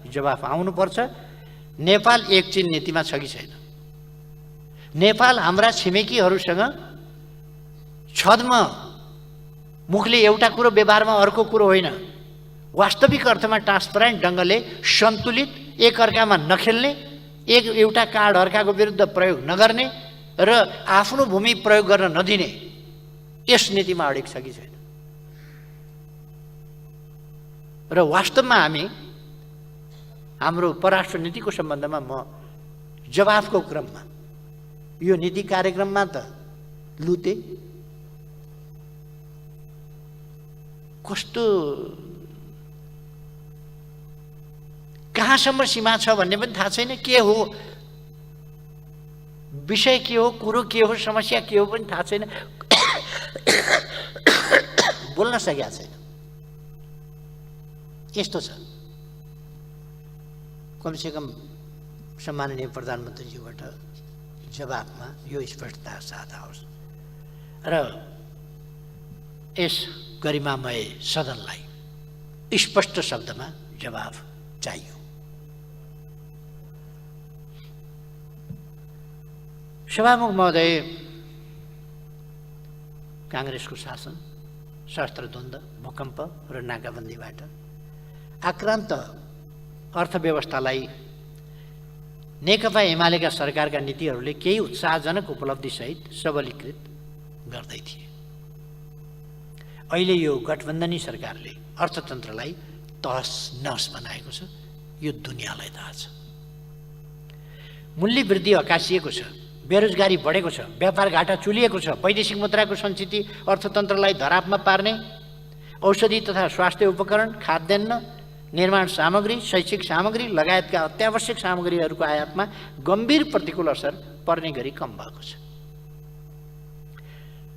जवाफ आउनुपर्छ। नेपाल एक चीन नीतिमा छ कि छैन? नेपाल हाम्रा छिमेकीहरूसँग छद्म मुखले एउटा कुरो व्यवहारमा अर्को कुरो होइन, वास्तविक अर्थमा ट्रान्सपरेन्ट ढङ्गले सन्तुलित, एकअर्कामा नखेल्ने, एउटा कार्ड अर्काको विरुद्ध प्रयोग नगर्ने र आफ्नो भूमि प्रयोग गर्न नदिने यस नीतिमा अडिग छ कि छैन? र वास्तवमा हामी हाम्रो परराष्ट्र नीतिको सम्बन्धमा म जवाफको क्रममा यो नीति कार्यक्रममा त लुते, कस्तो कहाँसम्म सीमा छ भन्ने पनि थाहा छैन, के हो विषय, के हो कुरो, के हो समस्या, के हो पनि थाहा छैन, बोल्न सकेका छैन। यस्तो छ। कमसेकम सम्माननीय प्रधानमन्त्रीज्यूबाट जवाफमा यो स्पष्टता साथ आओस् र यस गरिमामय सदनलाई स्पष्ट शब्दमा जवाफ चाहियो। सभामुख महोदय, काङ्ग्रेसको शासन, शस्त्र द्वन्द्व, भूकम्प र नाकाबन्दीबाट आक्रान्त अर्थव्यवस्थालाई नेकपा एमालेका सरकारका नीतिहरूले केही उत्साहजनक उपलब्धिसहित सबलीकृत गर्दै थिए। अहिले यो गठबन्धनी सरकारले अर्थतन्त्रलाई तहस नहस बनाएको छ, यो दुनियाँलाई थाहा छ। मूल्य वृद्धि अकासिएको छ, बेरोजगारी बढेको छ, व्यापार घाटा चुलिएको छ, वैदेशिक मुद्राको सञ्चिति अर्थतन्त्रलाई धरापमा पार्ने, औषधि तथा स्वास्थ्य उपकरण, खाद्यान्न, निर्माण सामग्री, शैक्षिक सामग्री लगायतका अत्यावश्यक सामग्रीहरूको आयातमा गम्भीर प्रतिकूल असर पर्ने गरी कम भएको छ।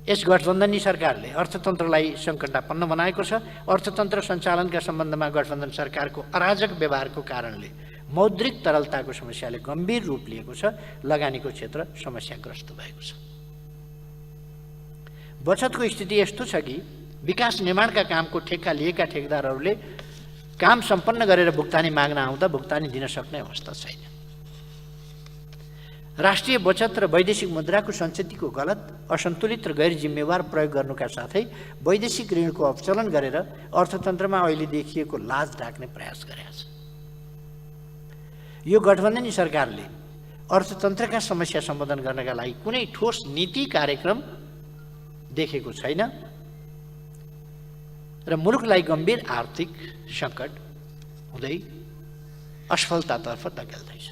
यस गठबन्धनी सरकारले अर्थतन्त्रलाई सङ्कटापन्न बनाएको छ। अर्थतन्त्र सञ्चालनका सम्बन्धमा गठबन्धन सरकारको अराजक व्यवहारको कारणले मौद्रिक तरलताको समस्याले गम्भीर रूप लिएको छ। लगानीको क्षेत्र समस्याग्रस्त भएको छ। बचतको स्थिति यस्तो छ कि विकास निर्माणका कामको ठेक्का लिएका ठेकेदारहरूले काम सम्पन्न गरेर भुक्तानी माग्न आउँदा भुक्तानी दिन सक्ने अवस्था छैन। राष्ट्रिय बचत र वैदेशिक मुद्राको सञ्चितिको गलत, असन्तुलित र गैर जिम्मेवार प्रयोग गर्नुका साथै वैदेशिक ऋणको अपचलन गरेर अर्थतन्त्रमा अहिले देखिएको लाज ढाक्ने प्रयास गरेको छ। यो गठबन्धनी सरकारले अर्थतन्त्रका समस्या सम्बोधन गर्नका लागि कुनै ठोस नीति कार्यक्रम देखेको छैन र मुलुकलाई गम्भीर आर्थिक सङ्कट हुँदै असफलतातर्फ धकेल्दैछ।